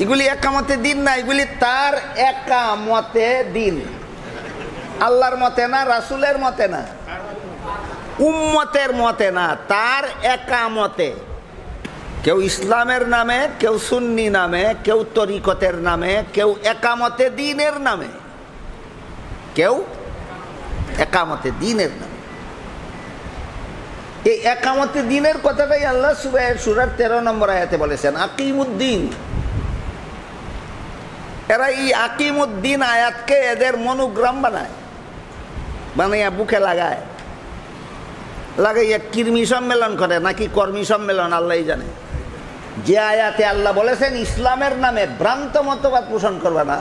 এগুলি একামতে দিন না, এগুলি তার একামতে দিন, আল্লাহর মতে না, রাসূলের মতে না, উম্মতের মতে না, তার একামতে। কেউ ইসলামের নামে, কেউ সুন্নি নামে, কেউ তরিকতের নামে, কেউ একামতে দিনের নামে, কেউ একামতে দিনের নামে। এই একামতে দিনের কথাটাই আল্লাহ সূরার 13 নম্বর আয়াতে বলেছেন, আকিমুদ্দিন। এরা এই আকিমুদ্দিন আয়াতকে এদের মনোগ্রাম বানায়, বানাইয়া বুকে লাগায়, লাগাইয়া কর্মী সম্মেলন করে নাকি কর্মী সম্মেলন আল্লাহ জানে। যে আয়াতে আল্লাহ বলেছেন ইসলামের নামে ভ্রান্ত মতবাদ পোষণ করবে না,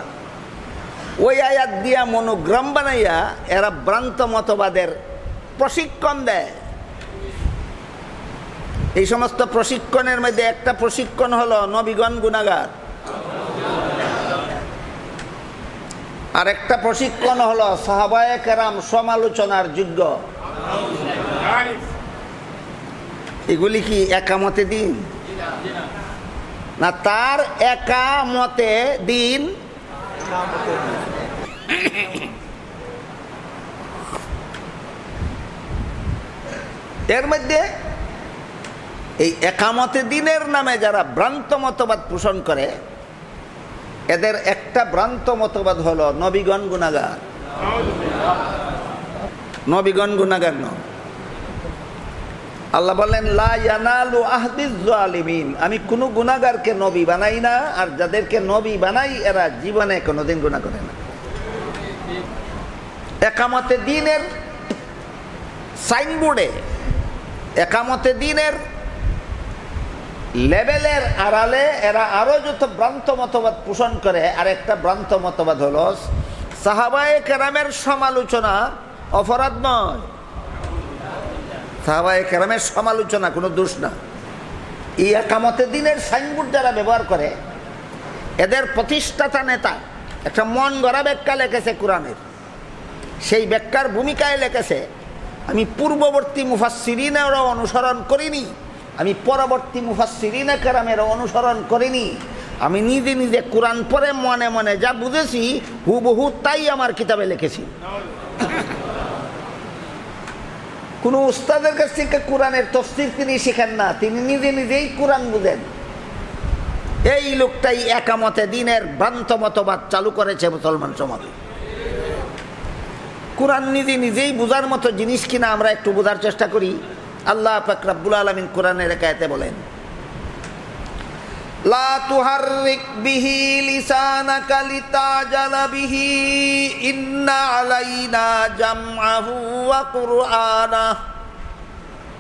ওই আয়াত দিয়া মনোগ্রাম বানাইয়া এরা ভ্রান্ত মতবাদের প্রশিক্ষণ দেয়। এই সমস্ত প্রশিক্ষণের মধ্যে একটা প্রশিক্ষণ হলো নবীগণ গুনাহগার, আর একটা প্রশিক্ষণ হলো সাহাবায়ে কেরাম সমালোচনার যোগ্য। এগুলি কি একামতে দিন না তার একামতে দিন? এর মধ্যে এই একামতে দিনের নামে যারা ভ্রান্ত মতবাদ পোষণ করে, এদের একটা ভ্রান্ত মতবাদ হলো নবীগণ গুনাহগার। নবীগণ গুনাহগার নয়। আল্লাহ বলেন লা ইয়ানালু আহদিজ জালিমিন, আমি কোনো গুনাহগারকে নবী বানাই না, আর যাদেরকে নবী বানাই এরা জীবনে কোনোদিন গুনাহ করে না। একামতে দিনের সাইনবোর্ডে, একামতে দিনের লেভেলের আড়ালে এরা আরো যত ভ্রান্ত মতবাদ পোষণ করে। আর একটা ভ্রান্ত মতবাদ হলো সাহাবায়ে কেরামের সমালোচনা অপরাধ নয়, সাহাবায়ে কেরামের সমালোচনা কোনো দোষ না। এই একামতে দিনের সাইনবোর্ড যারা ব্যবহার করে, এদের প্রতিষ্ঠাতা নেতা একটা মন গড়া ব্যাখ্যা লিখেছে কোরআনের, সেই ব্যাখ্যার ভূমিকায় লিখেছে আমি পূর্ববর্তী মুফাসসিরিনেরও অনুসরণ করিনি, আমি পরবর্তী মুফাসসিরিনে কেরামেরও অনুসরণ করিনি, আমি নিজে নিজে কোরআন পড়ে মনে মনে যা বুঝেছি হুবহু তাই আমার কিতাবে লিখেছি। কোন উস্তাদের কাছ থেকে কোরআনের তাফসীর তিনি শিখেন না, তিনি নিজে নিজেই কোরআন বুঝেন। এই লোকটাই একামতে দিনের ভ্রান্ত মতবাদ চালু করেছে মুসলমান সমাজে। কোরআন নিজে নিজেই বুঝার মতো জিনিস কিনা আমরা একটু বোঝার চেষ্টা করি। আল্লাহ পাক রব্বুল আলামিন কোরআনের এক আয়াতে বলেন লা তুহাররিক বিহি লিসানাকা লিতাজালা বিহি ইন্না আলাইনা জামআহু ওয়া কুরআনা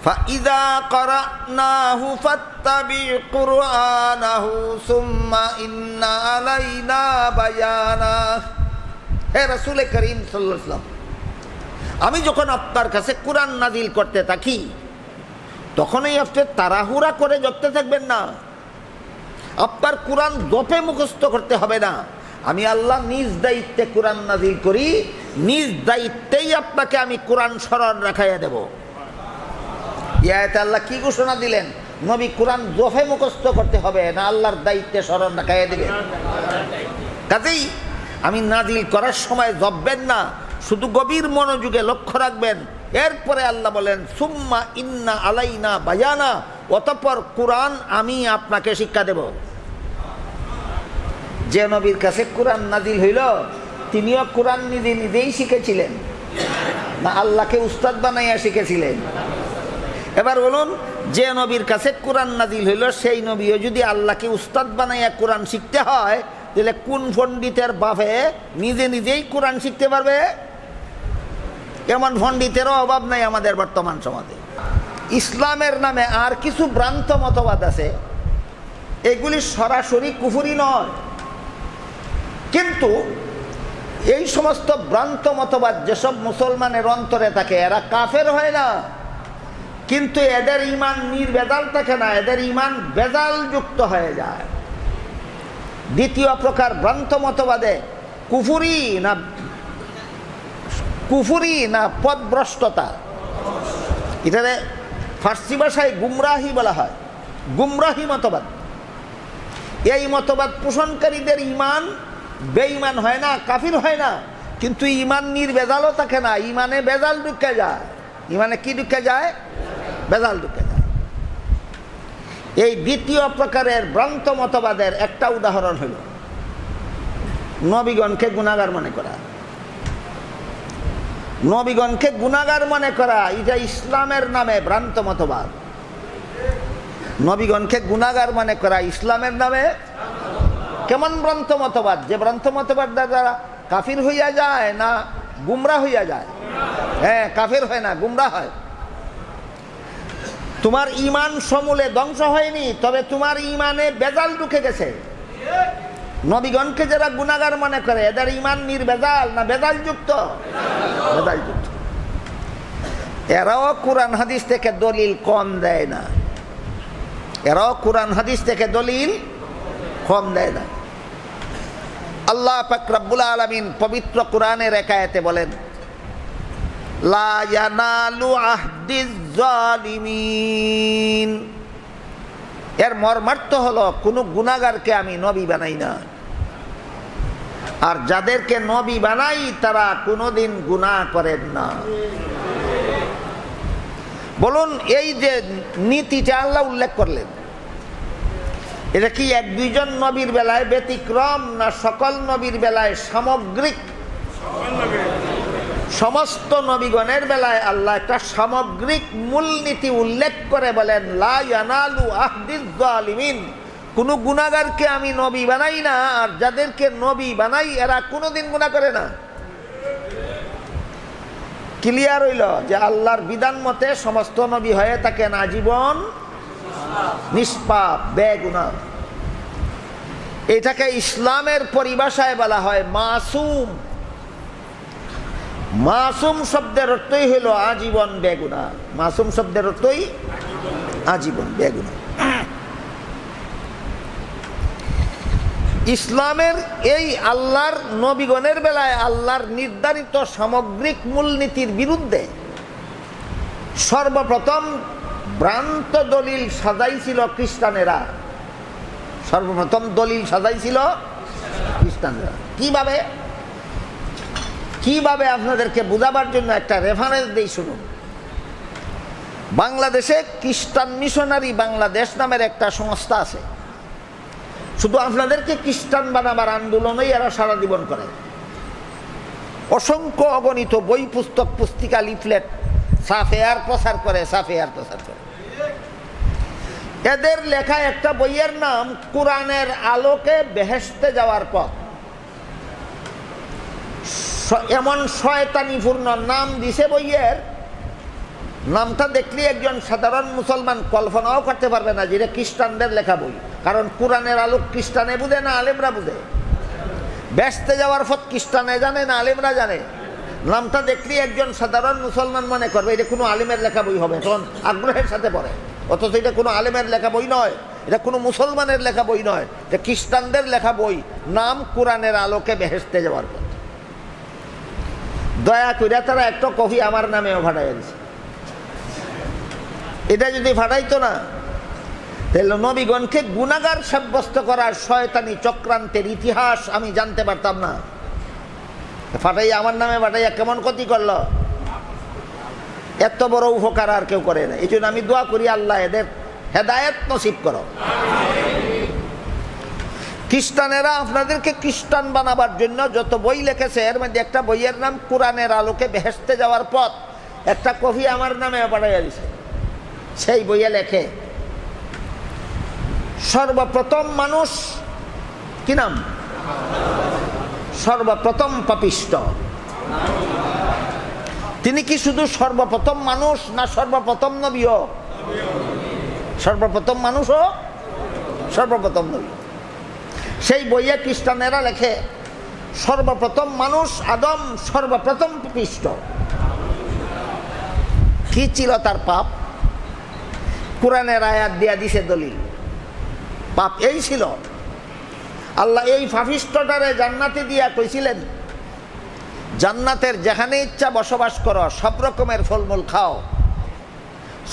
ফাইযা ক্বারানাহু ফাত্তাবি কুরআনাহু সুম্মা ইন্না আলাইনা বায়ানা। হে রাসূল করিম সাল্লাল্লাহু আলাইহি ওয়াসাল্লাম, আমি যখন আপনার কাছে কোরআন নাজিল করতে থাকি তখনই আপনি তাড়াহুড়া করে জপতে থাকবেন না। আপনার কোরআন জপে মুখস্থ করতে হবে না। আমি আল্লাহ নিজ দায়িত্বে কোরআন নাজিল করি, নিজ দায়িত্বেই আপনাকে আমি কোরআন স্মরণ রাখাইয়া দেব। এই আয়াতে আল্লাহ কি ঘোষণা দিলেন? নবী কোরআন জপে মুখস্থ করতে হবে না, আল্লাহর দায়িত্বে স্মরণ রাখাইয়া দিবেন। কাজেই আমি নাজিল করার সময় জপবেন না, শুধু গভীর মনোযোগে লক্ষ্য রাখবেন। এরপরে আল্লাহ বলেন সুম্মা ইন্না আলাইনা বায়ানা, অতঃপর কোরআন আমি আপনাকে শিক্ষা দেব। যে নবীর কাছে কোরআন নাজিল হইল তিনিও কোরআন নিজে নিজেই শিখেছিলেন না আল্লাহকে উস্তাদ বানাইয়া শিখেছিলেন? এবার বলুন, যে নবীর কাছে কোরআন নাজিল হইল সেই নবীও যদি আল্লাহকে উস্তাদ বানাইয়া কোরআন শিখতে হয়, তাহলে কোন পণ্ডিতের বাপে নিজে নিজেই কোরআন শিখতে পারবে? এমন পণ্ডিতেরও অভাব নাই আমাদের বর্তমান সমাজে। ইসলামের নামে আর কিছু ভ্রান্ত মতবাদ আছে, এগুলি সরাসরি কুফরি নয়, কিন্তু এই সমস্ত ভ্রান্ত মতবাদ যেসব মুসলমানের অন্তরে থাকে এরা কাফের হয় না, কিন্তু এদের ঈমান নির্ভেজাল থাকে না, এদের ঈমান ভেজাল যুক্ত হয়ে যায়। দ্বিতীয় প্রকার ভ্রান্ত মতবাদে কুফুরি না পথভ্রষ্টতা, এটারে ফার্সি ভাষায় গুমরাহি বলা হয়, গুমরাহি মতবাদ। এই মতবাদ পোষণকারীদের ইমান বেঈমান হয় না, কাফির হয় না, কিন্তু ইমান নির্ভেজালও থাকে না, ইমানে বেজাল ঢুকে যায়। ইমানে কি ঢুকে যায়? বেজাল ঢুকে যায়। এই দ্বিতীয় প্রকারের ভ্রান্ত মতবাদের একটা উদাহরণ হল নবীগণকে গুনাহগার মনে করা। নবীগণকে গুনাহগার মনে করা এটা ইসলামের নামে ভ্রান্ত মতবাদ। নবীগণকে গুনাহগার মনে করা ইসলামের নামে কেমন ভ্রান্ত মতবাদ? যে ভ্রান্ত মতবাদ দ্বারা কাফির হইয়া যায় না গুমরা হইয়া যায়? হ্যাঁ, কাফির হয় না, গুমরা হয়। তোমার ইমান সমূলে ধ্বংস হয়নি, তবে তোমার ইমানে বেজাল ঢুকে গেছে। নবীগণকে যারা গুনাহগার মনে করে এদের ইমান নির্বেজাল না বেজাল যুক্ত? বেজাল যুক্ত। এরাও কোরআন হাদিস থেকে দলিল কম দেয় না, এরাও কোরআন হাদিস থেকে দলিল কম দেয় না। আল্লাহ পাক রব্বুল আলামিন পবিত্র কোরআনের এক আয়াতে বলেন, লা ইয়ানালু আহদিজ জালিমিন। এর মর্মার্থ হলো কোন গুনাহগারকে আমি নবী বানাই না, আর যাদেরকে নবী বানাই তারা কোনোদিন গুনাহ করেন না। বলুন, এই যে নীতিটা আল্লাহ উল্লেখ করলেন, এটা কি এক দুইজন নবীর বেলায় ব্যতিক্রম না সকল নবীর বেলায় সামগ্রিক? সমস্ত নবীগণের বেলায় আল্লাহ একটা সামগ্রিক মূলনীতি উল্লেখ করে বলেন, লা ইয়ানালু আহদিজ জালিমিন। কোন গুনাহগারকে আমি নবী বানাই না, আর যাদেরকে নবী বানাই এরা কোনোদিন গুনাহ করে না। ক্লিয়ার হইল যে আল্লাহর বিধান মতে সমস্ত নবী হয়ে থাকেন আজীবন নিষ্পাপ বেগুনাহ। এটাকে ইসলামের পরিভাষায় বলা হয় মাসুম। মাসুম শব্দের অর্থই হইল আজীবন বেগুনাহ। মাসুম শব্দের অর্থই আজীবন বেগুনাহ। ইসলামের এই আল্লাহর নবীগণের বেলায় আল্লাহর নির্ধারিত সামগ্রিক মূলনীতির বিরুদ্ধে সর্বপ্রথম ভ্রান্ত দলিল সাজাইছিল খ্রিস্টানেরা। সর্বপ্রথম দলিল সাজাইছিল খ্রিস্টানেরা। কিভাবে? কিভাবে আপনাদেরকে বুঝাবার জন্য একটা রেফারেন্স দেই, শুনুন। বাংলাদেশে খ্রিস্টান মিশনারি বাংলাদেশ নামের একটা সংস্থা আছে। শুধু আপনাদেরকে খ্রিস্টান বানাবার আন্দোলনেই এরা সারা জীবন করে। অসংখ্য অগণিত বই, পুস্তক, পুস্তিকা, লিফলেট সাফেয়ার প্রচার করে, সাফেয়ার প্রচার করে। এদের লেখা একটা বইয়ের নাম কোরআনের আলোকে বেহেশতে যাওয়ার পথ। এমন শয়তানিপূর্ণ নাম দিছে বইয়ের, নামটা দেখলে একজন সাধারণ মুসলমান কল্পনাও করতে পারবে না যে এটা খ্রিস্টানদের লেখা বই। কারণ কোরআনের আলোক খ্রিস্টানে বুঝে না আলেমরা বুঝে, বেহেশতে যাওয়ার পথ খ্রিস্টানে জানে না আলেমরা জানে। নামটা দেখলে একজন সাধারণ মুসলমান মনে করবে এটা কোনো আলেমের লেখা বই হবে, তখন আগ্রহের সাথে পড়ে। অথচ এটা কোনো আলেমের লেখা বই নয়, এটা কোনো মুসলমানের লেখা বই নয়, এটা খ্রিস্টানদের লেখা বই। নাম কোরআনের আলোকে বেহেশতে যাওয়ার পথ। দয়া করে তারা একটা কপি আমার নামেও ফাটাই দিছে। এটা যদি ফাটাইতো না, তাহলে নবীগণকে গুনাহগার সাব্যস্ত করার শয়তানি চক্রান্তের ইতিহাস আমি জানতে পারতাম না। ফাটাইয়া আমার নামে ফাটাইয়া কেমন ক্ষতি করলো, এত বড় উপকার আর কেউ করে না। এই জন্য আমি দোয়া করি, আল্লাহ এদের হেদায়েত নসিব করো। খ্রিস্টানেরা আপনাদেরকে খ্রিস্টান বানাবার জন্য যত বই লিখেছে, এর মধ্যে একটা বইয়ের নাম কোরআনের আলোকে বেহেশতে যাওয়ার পথ, একটা কপি আমার নামে পাঠাইয়া দিছে। সেই বইয়ে লেখে সর্বপ্রথম মানুষ, কি নাম? সর্বপ্রথম পাপিষ্ট। তিনি কি শুধু সর্বপ্রথম মানুষ না সর্বপ্রথম নবীও? সর্বপ্রথম মানুষও সর্বপ্রথম নবী। সেই বইয়ে খ্রিস্টানেরা লেখে সর্বপ্রথম মানুষ আদম সর্বপ্রথম পাপিষ্ট। কি ছিল তার পাপ? কোরআনের আয়াত দিয়া দিছে দলিল। পাপ এই ছিল, আল্লাহ এই পাপিষ্টটারে জান্নাতে দিয়া কইছিলেন, জান্নাতের যেখানে ইচ্ছা বসবাস করো, সব রকমের ফলমূল খাও,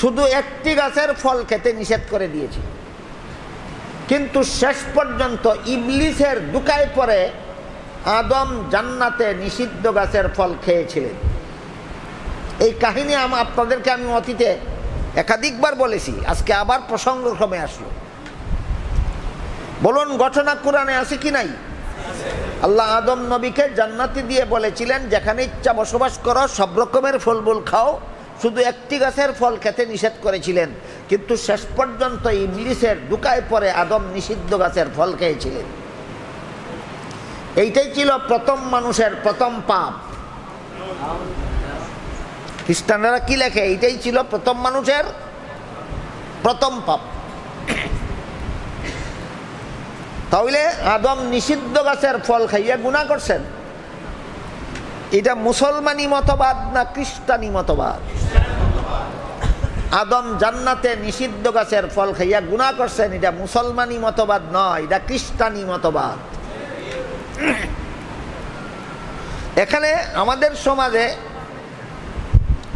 শুধু একটি গাছের ফল খেতে নিষেধ করে দিয়েছি। কিন্তু শেষ পর্যন্ত ইবলিসের দুকায় পরে আদম জান্নাতে নিষিদ্ধ গাছের ফল খেয়েছিলেন। এই কাহিনী আপনাদেরকে আমি অতীতে একাধিকবার বলেছি, আজকে আবার প্রসঙ্গক্রমে আসলো। বলুন, ঘটনা কোরআনে আছে কি নাই? আল্লাহ আদম নবীকে জান্নাতি দিয়ে বলেছিলেন, যেখানে ইচ্ছা বসবাস করো, সব রকমের ফলমূল খাও, শুধু একটি গাছের ফল খেতে নিষেধ করেছিলেন। কিন্তু শেষ পর্যন্ত ইবলিসের দুকায় পরে আদম নিষিদ্ধ গাছের ফল খেয়েছিলেন। এইটাই ছিল প্রথম মানুষের প্রথম পাপ। খ্রিস্টানরা কি লেখে? এইটাই ছিল প্রথম মানুষের প্রথম পাপ। তাহলে আদম নিষিদ্ধ গাছের ফল খাইয়া গুনাহ করছেন। এটা মুসলমানি মতবাদ না খ্রিস্টানি মতবাদ? আদম জান্নাতে নিষিদ্ধ গাছের ফল খাইয়া গুনাহ করছেন, এটা মুসলমানি মতবাদ নয়, এটা খ্রিস্টানি মতবাদ। এখানে আমাদের সমাজে,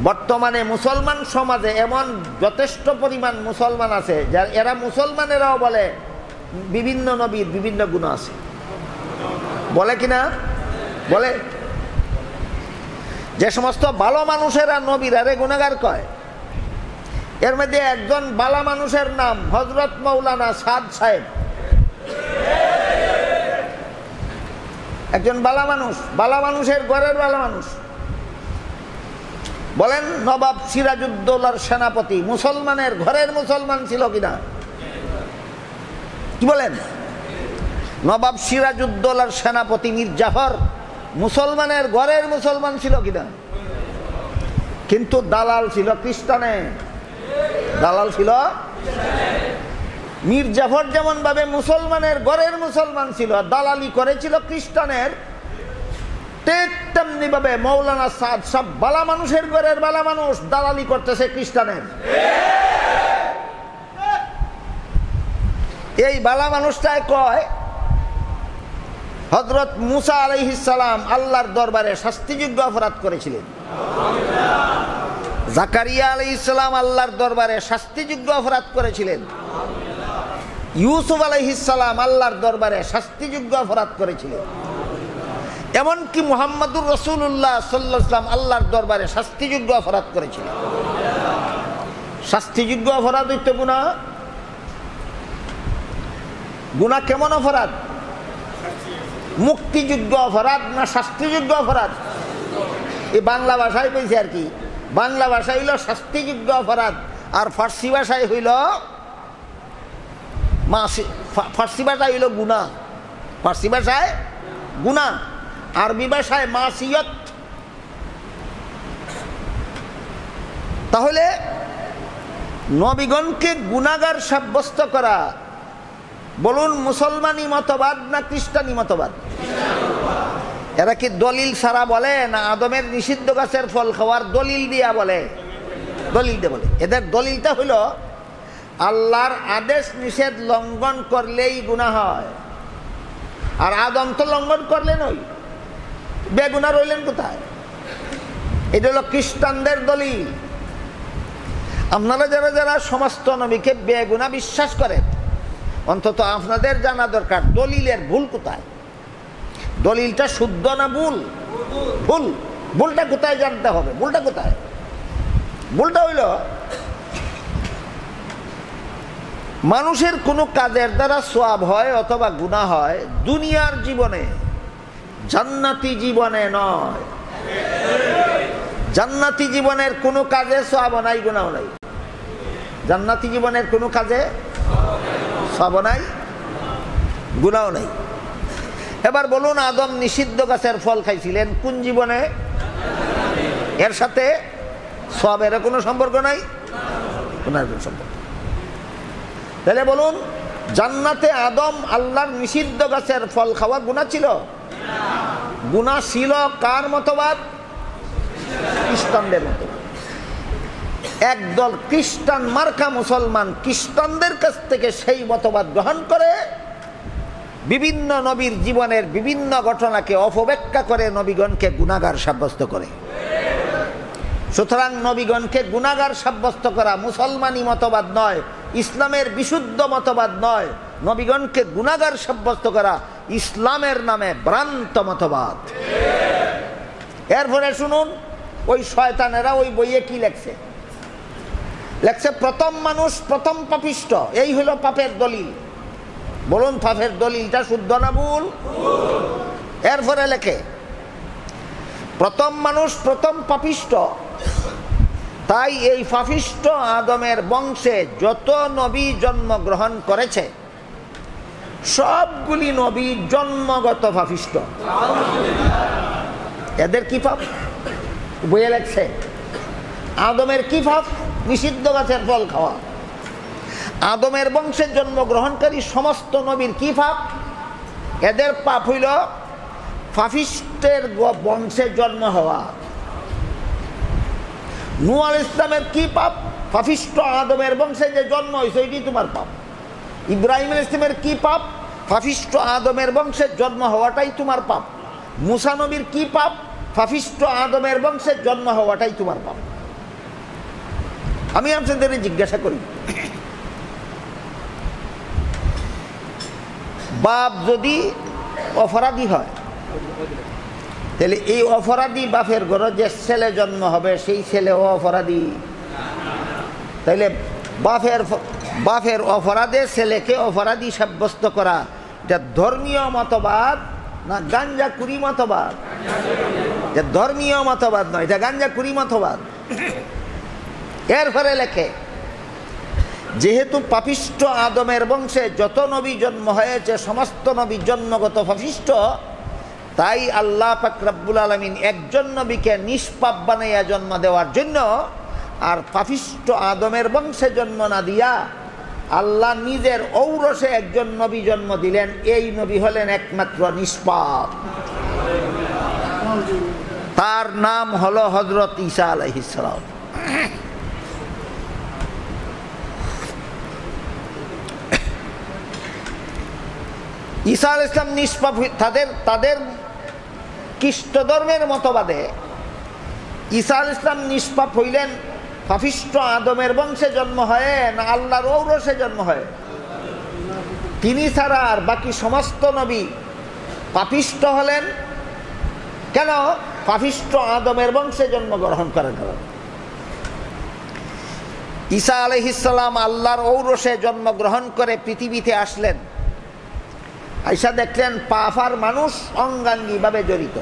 বর্তমানে মুসলমান সমাজে এমন যথেষ্ট পরিমাণ মুসলমান আছে যার এরা মুসলমানেরাও বলে বিভিন্ন নবীর বিভিন্ন গুনাহ আছে। বলে কিনা? বলে। যে সমস্ত ভালো মানুষেরা নবীর আরে গুনাহগার কয়, এর মধ্যে একজন ভালো মানুষের নাম হযরত মাওলানা সাদ সাহেব। একজন ভালো মানুষ, ভালো মানুষের ঘরের ভালো মানুষ। বলেন, নবাব সিরাজউদ্দৌলার সেনাপতি মুসলমানের ঘরের মুসলমান ছিল কিনা? কি বলেন? নবাব সিরাজউদ্দৌলার সেনাপতি মীর জাফর মুসলমানের ঘরের মুসলমান ছিল কিনা? কিন্তু দালাল ছিল খ্রিস্টানে। দালাল ছিল। মীর জাফর যেমন ভাবে মুসলমানের ঘরের মুসলমান ছিল, দালালি করেছিল খ্রিস্টানের, ঠিক তেমনি ভাবে মৌলানা সাদ সব বালা মানুষের ঘরের বালা মানুষ, দালালি করতেছে খ্রিস্টানের। এই বালা মানুষটাই কয় হযরত মুসা আলাইহিস সালাম আল্লাহর দরবারে শাস্তিযোগ্য অপরাধ করেছিলেন। জাকারিয়া আলাইহিস সালাম আল্লাহর দরবারে শাস্তিযোগ্য অপরাধ করেছিলেন। ইউসুফ আলাইহিস সালাম আল্লাহর দরবারে শাস্তিযোগ্য অপরাধ করেছিলেন। এমনকি মুহাম্মদুর রাসূলুল্লাহ সাল্লাল্লাহু আলাইহি ওয়াসাল্লাম আল্লাহর দরবারে শাস্তিযোগ্য অপরাধ করেছিলেন। শাস্তিযোগ্য অপরাধ হইতে গুনাহ। গুনাহ কেমন অপরাধ? মুক্তিযোগ্য অপরাধ না শাস্তিযোগ্য অপরাধ? এই বাংলা ভাষায় কইছে আর কি। বাংলা ভাষা হইল শাস্তিযোগ্য অপরাধ, আর ফার্সি ভাষায় হইল ফার্সি ভাষায় হইল গুনাহ। ফার্সি ভাষায় গুনাহ, আরবি ভাষায় মাসিয়ত। তাহলে নবীগণকে গুনাহগার সাব্যস্ত করা, বলুন মুসলমানি মতবাদ না খ্রিস্টানি মতবাদ? এরা কি দলিল ছাড়া বলে, না আদমের নিষিদ্ধ গাছের ফল খাওয়ার দলিল দিয়া বলে? দলিল দিয়ে বলে। এদের দলিলটা হইল আল্লাহর আদেশ নিষেধ লঙ্ঘন করলেই গুনাহ হয়, আর আদম তো লঙ্ঘন করলেন, ওই বেগুনাহ রইলেন কোথায়? এটা হলো খ্রিস্টানদের দলিল। আপনারা যারা যারা সমস্ত নবীকে বেগুনাহ বিশ্বাস করেন, অন্তত আপনাদের জানা দরকার দলিলের ভুল কোথায়। দলিলটা শুদ্ধ না ভুল? ভুল। ভুলটা কোথায় জানতে হবে। ভুলটা কোথায়? ভুলটা হইল মানুষের কোনো কাজের দ্বারা সওয়াব হয় অথবা গুনাহ হয় দুনিয়ার জীবনে, জান্নাতি জীবনে নয়। জান্নাতি জীবনের কোনো কাজে সওয়াব নাই, গুনাহ নাই। জান্নাতি জীবনের কোনো কাজে সওয়াব নাই, গুনাহ নাই। এবার বলুন, আদম নিষিদ্ধ গাছের ফল খাইছিলেন কোন জীবনে? এর সাথে সওয়াবের কোনো সম্পর্ক নাই, কোনো সম্পর্ক। তাহলে বলুন, জান্নাতে আদম আল্লাহর নিষিদ্ধ গাছের ফল খাওয়া গুনাহ ছিল? গুনাহ ছিল কার মতবাদ? খ্রিস্টানদের মতবাদ। একদল খ্রিস্টান মার্কা মুসলমান খ্রিস্টানদের কাছ থেকে সেই মতবাদ গ্রহণ করে বিভিন্ন নবীর জীবনের বিভিন্ন ঘটনাকে অপব্যাখ্যা করে নবীগণকে গুনাহগার সাব্যস্ত করে। সুতরাং নবীগণকে গুনাহগার সাব্যস্ত করা মুসলমানি মতবাদ নয়, ইসলামের বিশুদ্ধ মতবাদ নয়, নবীগণকে গুনাহগার সাব্যস্ত করা ইসলামের নামে ভ্রান্ত মতবাদ। এরপরে শুনুন, ওই শয়তানেরা ওই বইয়ে কি লেখছে, লেখছে প্রথম মানুষ প্রথম পাপিষ্ট, এই হলো পাপের দলিল। বলুন পাপের দলিলটা শুদ্ধ না ভুল? এরপরে লেখে প্রথম মানুষ প্রথম পাপিষ্ট, তাই এই পাপিষ্ট আদমের বংশে যত নবী জন্মগ্রহণ করেছে সবগুলি নবী জন্মগত পাপিষ্ট। এদের কি পাপ বইয়ে লেখছে? আদমের কি পাপ? নিষিদ্ধ গাছের ফল খাওয়া। আদমের বংশে জন্মগ্রহণকারী সমস্ত নবীর কি পাপ? এদের পাপ হইল পাপিষ্টের বংশে জন্ম হওয়া। নূহ আলাইহিস সালামের কি পাপ? পাপিষ্ট আদমের বংশে যে জন্ম হয়েছে এটি তোমার পাপ। ইব্রাহিম আলাইহিস সালামের কি পাপ? পাপিষ্ট আদমের বংশে জন্ম হওয়াটাই তোমার পাপ। মুসা নবীর কি পাপ? পাপিষ্ট আদমের বংশে জন্ম হওয়াটাই তোমার পাপ। আমি আপনাদের জিজ্ঞাসা করি, বাপ যদি অপরাধী হয় তাহলে এই অপরাধী বাপের ঘরে যে ছেলে জন্ম হবে সেই ছেলেও অপরাধী? তাইলে বাপের অপরাধে ছেলেকে অপরাধী সাব্যস্ত করা এটা ধর্মীয় মতবাদ না গাঞ্জাকুরি মতবাদ? এটা ধর্মীয় মতবাদ নয়, এটা গাঞ্জাকুরি মতবাদ। এরপরে লেখে যেহেতু পাপিষ্ট আদমের বংশে যত নবী জন্ম হয়েছে সমস্ত নবী জন্মগত পাপিষ্ট, তাই আল্লাহ পাক রব্বুল আলামিন একজন নবীকে নিষ্পাপ বানাইয়া জন্ম দেওয়ার জন্য আর পাপিষ্ট আদমের বংশে জন্ম না দিয়া আল্লাহ নিজের ঔরসে একজন নবী জন্ম দিলেন। এই নবী হলেন একমাত্র নিষ্পাপ, তার নাম হলো হযরত ঈসা আলাইহিস সালাম। ঈসা আলাইহিস সালাম নিষ্পাপ। তাদের খ্রিস্ট ধর্মের মতবাদে ঈসা আলাইহিস সালাম নিষ্পাপ হইলেন পাপিষ্ট আদমের বংশে জন্ম হয় না আল্লাহর ঔরসে জন্ম হয়? তিনি ছাড়া আর বাকি সমস্ত নবী পাপিষ্ট হলেন কেন? পাপিষ্ট আদমের বংশে জন্মগ্রহণ করার কারণে। ঈসা আলাইহিস সালাম আল্লাহর ঔরসে জন্মগ্রহণ করে পৃথিবীতে আসলেন। আইসা দেখলেন পাপ আর মানুষ অঙ্গাঙ্গিভাবে জড়িত।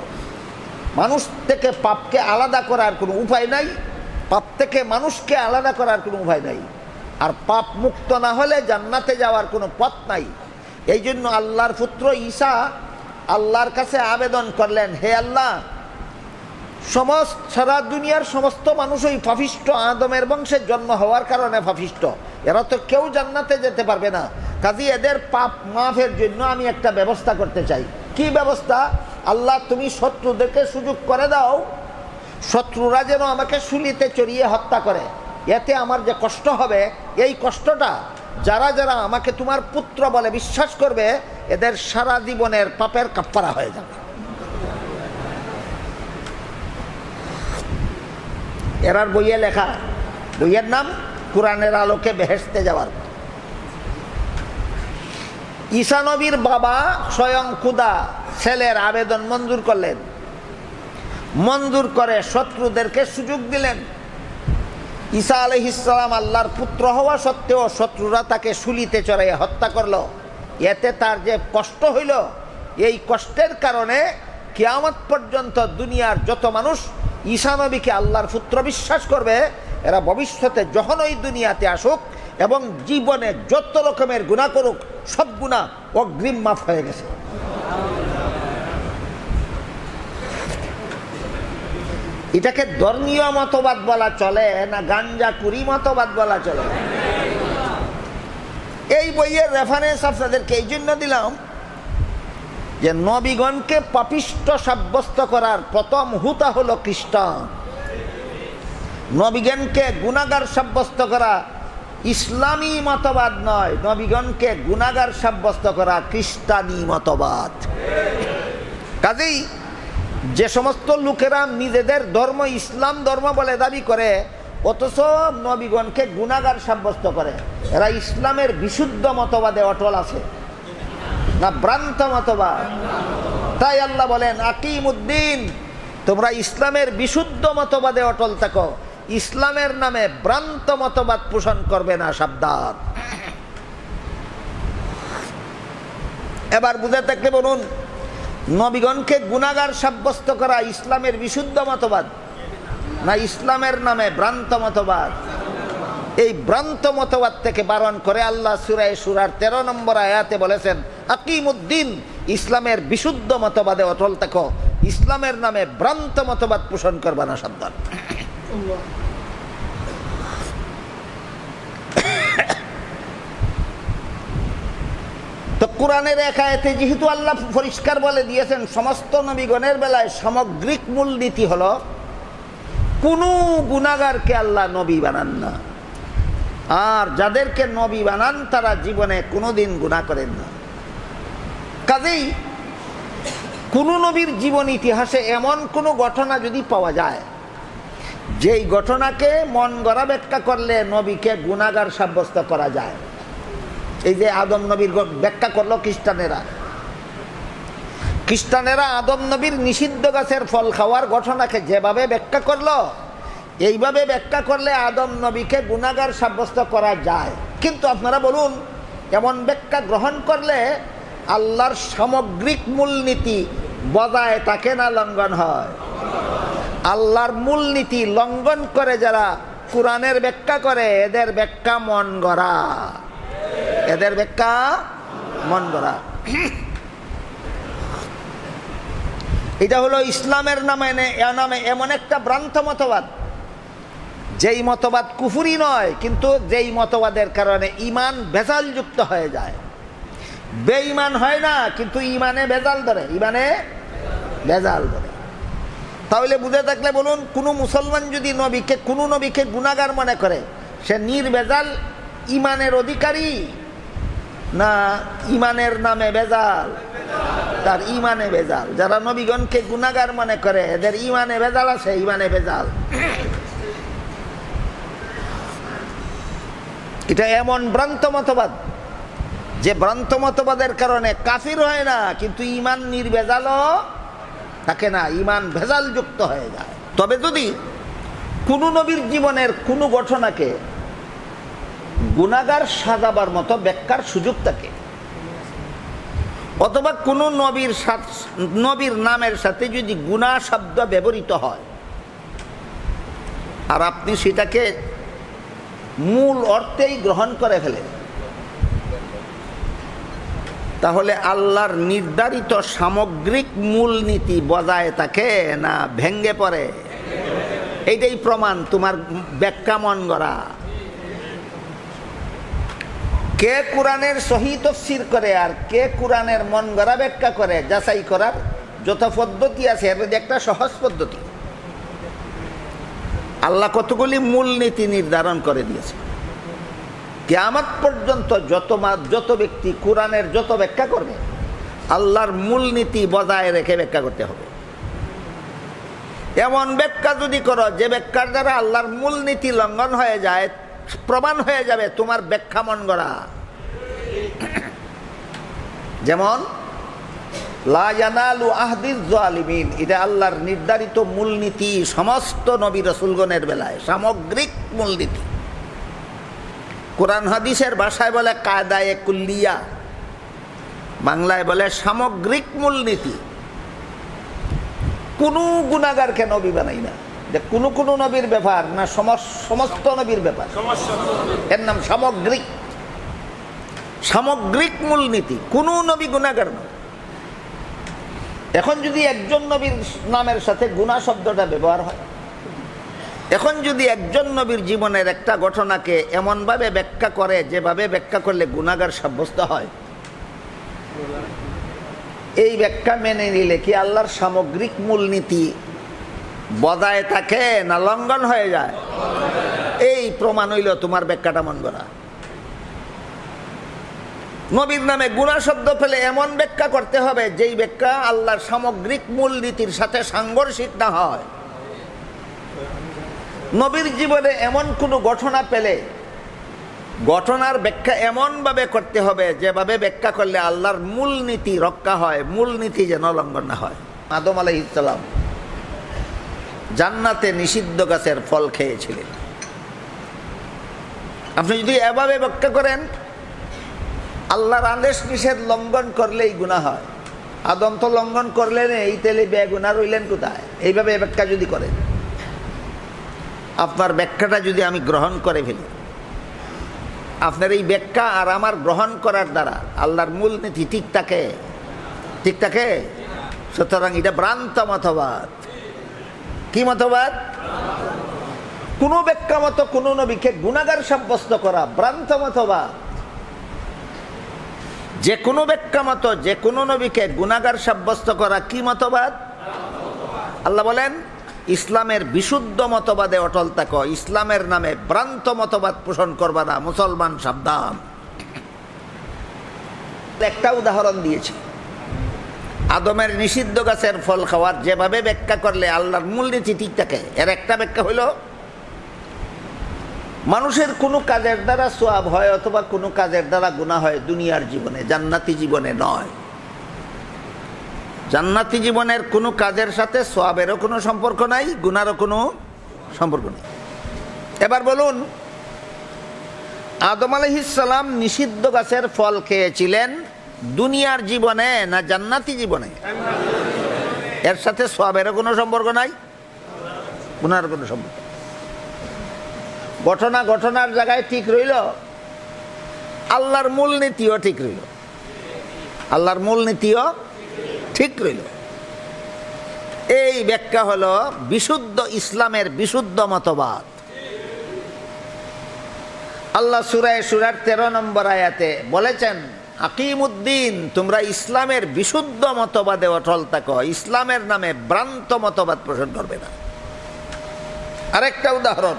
মানুষ থেকে পাপকে আলাদা করার কোনো উপায় নাই, পাপ থেকে মানুষকে আলাদা করার কোনো উপায় নাই। আর পাপ মুক্ত না হলে জান্নাতে যাওয়ার কোনো পথ নাই। এই জন্য আল্লাহর পুত্র ঈসা আল্লাহর কাছে আবেদন করলেন, হে আল্লাহ, সারা দুনিয়ার সমস্ত মানুষই পাপিষ্ট আদমের বংশে জন্ম হওয়ার কারণে পাপিষ্ট, এরা তো কেউ জান্নাতে যেতে পারবে না। কাজী এদের পাপ মাফের জন্য আমি একটা ব্যবস্থা করতে চাই। কি ব্যবস্থা? আল্লাহ তুমি শত্রুদেরকে সুযোগ করে দাও, শত্রুরা যেন আমাকে শুলিতে চড়িয়ে হত্যা করে। এতে আমার যে কষ্ট হবে এই কষ্টটা যারা যারা আমাকে তোমার পুত্র বলে বিশ্বাস করবে এদের সারা জীবনের পাপের কাফারা হয়ে যাবে। এরার বইয়ে লেখা, বইয়ের নাম কোরআনের আলোকে বেহেশতে যাওয়ার। ঈসা নবীর বাবা স্বয়ং খুদা ছেলের আবেদন মঞ্জুর করলেন, মঞ্জুর করে শত্রুদেরকে সুযোগ দিলেন। ঈসা আলাইহিস সালাম আল্লাহর পুত্র হওয়া সত্ত্বেও শত্রুরা তাকে শুলিতে চড়াইয়া হত্যা করলো। এতে তার যে কষ্ট হইল, এই কষ্টের কারণে কিয়ামত পর্যন্ত দুনিয়ার যত মানুষ ঈসা নবীকে আল্লাহর পুত্র বিশ্বাস করবে এরা ভবিষ্যতে যখন ওই দুনিয়াতে আসুক এবং জীবনে যত রকমের গুনাহ করুক সব গুনাহ অগ্রিম মাফ হয়ে গেছে। এটাকে ধর্মীয় মতবাদ বলা চলে না গাঞ্জাকুরি মতবাদ বলা চলে? এই বইয়ের রেফারেন্স আপনাদেরকে এই জন্য দিলাম যে নবীগণকে পাপিষ্ট সাব্যস্ত করার প্রথম হুতা হলো খ্রিস্টান। নবীগণকে গুনাহগার সাব্যস্ত করা ইসলামী মতবাদ নয়, নবীগণকে গুনাহগার সাব্যস্ত করা খ্রিস্টানি মতবাদ। কাজেই যে সমস্ত লোকেরা নিজেদের ধর্ম ইসলাম ধর্ম বলে দাবি করে অথচ নবীগণকে গুনাহগার সাব্যস্ত করে এরা ইসলামের বিশুদ্ধ মতবাদে অটল আছে। না ভ্রান্ত মতবাদ? তাই আল্লাহ বলেন আকিমুদ্দিন, তোমরা ইসলামের বিশুদ্ধ মতবাদে অটল থাকো, ইসলামের নামে ভ্রান্ত মতবাদ পোষণ করবে না, সাবধান। এবার বুঝে থাকলে বলুন, নবীগণকে গুনাহগার সাব্যস্ত করা ইসলামের বিশুদ্ধ মতবাদ না ইসলামের নামে ভ্রান্ত মতবাদ? এই ভ্রান্ত মতবাদ থেকে বারণ করে আল্লাহ সূরা শুরার 13 নম্বর আয়াতে বলেছেন আকিমুদ্দিন, ইসলামের বিশুদ্ধ মতবাদে অটল থাকো, ইসলামের নামে ভ্রান্ত মতবাদ পোষণ করবে না, সাবধান। তো কোরআনের এক আয়াতে যেহেতু আল্লাহ পরিষ্কার বলে দিয়েছেন সমস্ত নবীগণের বেলায় সামগ্রিক মূলনীতি হলো কোনো গুনাহগারকে আল্লাহ নবী বানান না, আর যাদেরকে নবী বানান তারা জীবনে কোনোদিন গুনাহ করেন না। কাজেই কোন নবীর জীবন ইতিহাসে এমন কোনো ঘটনা যদি পাওয়া যায় যেই ঘটনাকে মন গড়া ব্যাখ্যা করলে নবীকে গুনাহগার সাব্যস্ত করা যায়, এই যে আদম নবীর ব্যাখ্যা করলো খ্রিস্টানেরা আদম নবীর নিষিদ্ধ গাছের ফল খাওয়ার ঘটনাকে যেভাবে ব্যাখ্যা করলো, এইভাবে ব্যাখ্যা করলে আদম নবীকে গুনাহগার সাব্যস্ত করা যায়। কিন্তু আপনারা বলুন, এমন ব্যাখ্যা গ্রহণ করলে আল্লাহর সামগ্রিক মূলনীতি বজায় থাকে না লঙ্ঘন হয়? আল্লাহর মূলনীতি লঙ্ঘন করে যারা কোরআনের ব্যাখ্যা করে এদের ব্যাখ্যা মন গড়া, এদের ব্যাখ্যা মন গড়া। এটা হলো ইসলামের নামে এমন একটা ভ্রান্ত মতবাদ, যেই মতবাদ কুফরি নয়, কিন্তু যেই মতবাদের কারণে ইমান ভেজাল যুক্ত হয়ে যায়। বেঈমান হয় না, কিন্তু ইমানে ভেজাল ধরে, ইমানে ভেজাল ধরে। তাহলে বুঝে থাকলে বলুন, কোনো মুসলমান যদি কোনো নবীকে গুনাহগার মনে করে, সে নির্ভেজাল ইমানের অধিকারী না ইমানের নামে ভেজাল? তার ইমানে ভেজাল। যারা নবীগণকে গুনাহগার মনে করে এদের ইমানে ভেজাল আছে, ইমানে ভেজাল। এটা এমন ভ্রান্ত মতবাদ যে ভ্রান্ত মতবাদের কারণে কাফির হয় না, কিন্তু ইমান নির্ভেজালও থাকে না, ইমান ভেজাল যুক্ত হয়ে যায়। তবে যদি কোন নবীর জীবনের কোনো ঘটনাকে গুনাহগার সাজাবার মতো ব্যাখ্যার সুযোগ থাকে, অথবা কোনো নবীর নামের সাথে যদি গুনাহ শব্দ ব্যবহৃত হয় আর আপনি সেটাকে মূল অর্থেই গ্রহণ করে ফেলেন, তাহলে আল্লাহর নির্ধারিত সামগ্রিক মূলনীতি বজায় থাকে না ভেঙ্গে পড়ে? এইটাই প্রমাণ তোমার ব্যাখ্যা মন গড়া। কে কোরআনের সহি তাফসীর করে আর কে কোরআনের মন গড়া ব্যাখ্যা করে যাচাই করার যত পদ্ধতি আছে, এর মধ্যে একটা সহজ পদ্ধতি। আল্লাহ কতগুলি মূলনীতি নির্ধারণ করে দিয়েছে। কিয়ামত পর্যন্ত যত ব্যক্তি কোরআনের যত ব্যাখ্যা করবে, আল্লাহর মূলনীতি বজায় রেখে ব্যাখ্যা করতে হবে। এমন ব্যাখ্যা যদি করো যে ব্যাখ্যার দ্বারা আল্লাহর মূলনীতি লঙ্ঘন হয়ে যায়, প্রমাণ হয়ে যাবে তোমার ব্যাখ্যা মন গড়া। যেমন লা ইয়ানালু আহদিজ জালিমিন, এটা আল্লাহর নির্ধারিত মূলনীতি সমস্ত নবী রাসূলগণের বেলায়, সামগ্রিক মূলনীতি। কোরআন হাদিসের ভাষায় বলে কায়দায়ে কুল্লিয়া, বাংলায় বলে সামগ্রিক মূলনীতি। কোনো গুনাহগারকে নবী বানাই না, যে কোনো নবীর ব্যাপার না, সমস্ত নবীর ব্যাপার, এর নাম সামগ্রিক মূলনীতি। কোনো নবী গুনাহগার নয়। এখন যদি একজন নবীর নামের সাথে গুনাহ শব্দটা ব্যবহার হয়, এখন যদি একজন নবীর জীবনের একটা ঘটনাকে এমনভাবে ব্যাখ্যা করে যেভাবে ব্যাখ্যা করলে গুনাহগার সাব্যস্ত হয়, এই ব্যাখ্যা মেনে নিলে কি আল্লাহর সামগ্রিক মূলনীতি বজায় থাকে না লঙ্ঘন হয়ে যায়? এই প্রমাণ হইল তোমার ব্যাখ্যাটা মন গড়া। নবীর নামে গুনাহ শব্দ পেলে এমন ব্যাখ্যা করতে হবে যেই ব্যাখ্যা আল্লাহর সামগ্রিক মূলনীতির সাথে সাংঘর্ষিক না হয়। নবীর জীবনে এমন কোনো ঘটনা পেলে ঘটনার ব্যাখ্যা এমনভাবে করতে হবে যেভাবে ব্যাখ্যা করলে আল্লাহর মূল নীতি রক্ষা হয়, মূল নীতি যেন লঙ্ঘন না হয়। আদম আলাইহিস সালাম জান্নাতে নিষিদ্ধ গাছের ফল খেয়েছিলেন। আপনি যদি এভাবে ব্যাখ্যা করেন আল্লাহর আদেশ নিষেধ লঙ্ঘন করলেই গুনাহ হয়, আদম তো লঙ্ঘন করলেন, এই তেলে বেগুনাহ রইলেন কোথায়? এইভাবে ব্যাখ্যা যদি করেন, আপনার ব্যাখ্যাটা যদি আমি গ্রহণ করে ফেলি, আপনার এই ব্যাখ্যা আর আমার গ্রহণ করার দ্বারা আল্লাহর মূল নীতি ঠিক থাকে, ঠিক থাকে। সুতরাং এটা ভ্রান্ত মতবাদ। কি মতবাদ? কোন ব্যাখ্যা মতো কোন নবীকে গুনাহগার সাব্যস্ত করা ভ্রান্ত মতবাদ। যে কোনো ব্যাখ্যা মতো যে কোনো নবীকে গুনাহগার সাব্যস্ত করা কি মতবাদ? আল্লাহ বলেন ইসলামের বিশুদ্ধ মতবাদে অটল থাকো, ইসলামের নামে ভ্রান্ত মতবাদ পোষণ করবা না, মুসলমান সাবধান। একটা উদাহরণ দিয়েছি, আদমের নিষিদ্ধ গাছের ফল খাওয়ার যেভাবে ব্যাখ্যা করলে আল্লাহর মূলনীতি ঠিক থাকে, এর একটা ব্যাখ্যা হইল মানুষের কোনো কাজের দ্বারা সওয়াব হয় অথবা কোনো কাজের দ্বারা গুনাহ হয় দুনিয়ার জীবনে, জান্নাতি জীবনে নয়। জান্নাতি জীবনের কোনো কাজের সাথে সওয়াবেরও কোনো সম্পর্ক নাই, গুনারও কোনো সম্পর্ক নেই। এবার বলুন, আদম আলাইহিস সালাম নিষিদ্ধ গাছের ফল খেয়েছিলেন দুনিয়ার জীবনে না জান্নাতি জীবনে? এর সাথে সওয়াবেরও কোনো সম্পর্ক নাই, গুনার কোনো সম্পর্ক। ঘটনার জায়গায় ঠিক রইল, আল্লাহর মূলনীতিও ঠিক রইল, আল্লাহর মূলনীতিও ঠিক রইল। এই ব্যাখ্যা হলো বিশুদ্ধ ইসলামের বিশুদ্ধ মতবাদ। আল্লাহ সূরা শুরার 13 নম্বর আয়াতে বলেছেন আকিমুদ্দিন, তোমরা ইসলামের বিশুদ্ধ মতবাদে অটল থাকো, ইসলামের নামে ভ্রান্ত মতবাদ পোষণ করবে না। আরেকটা উদাহরণ,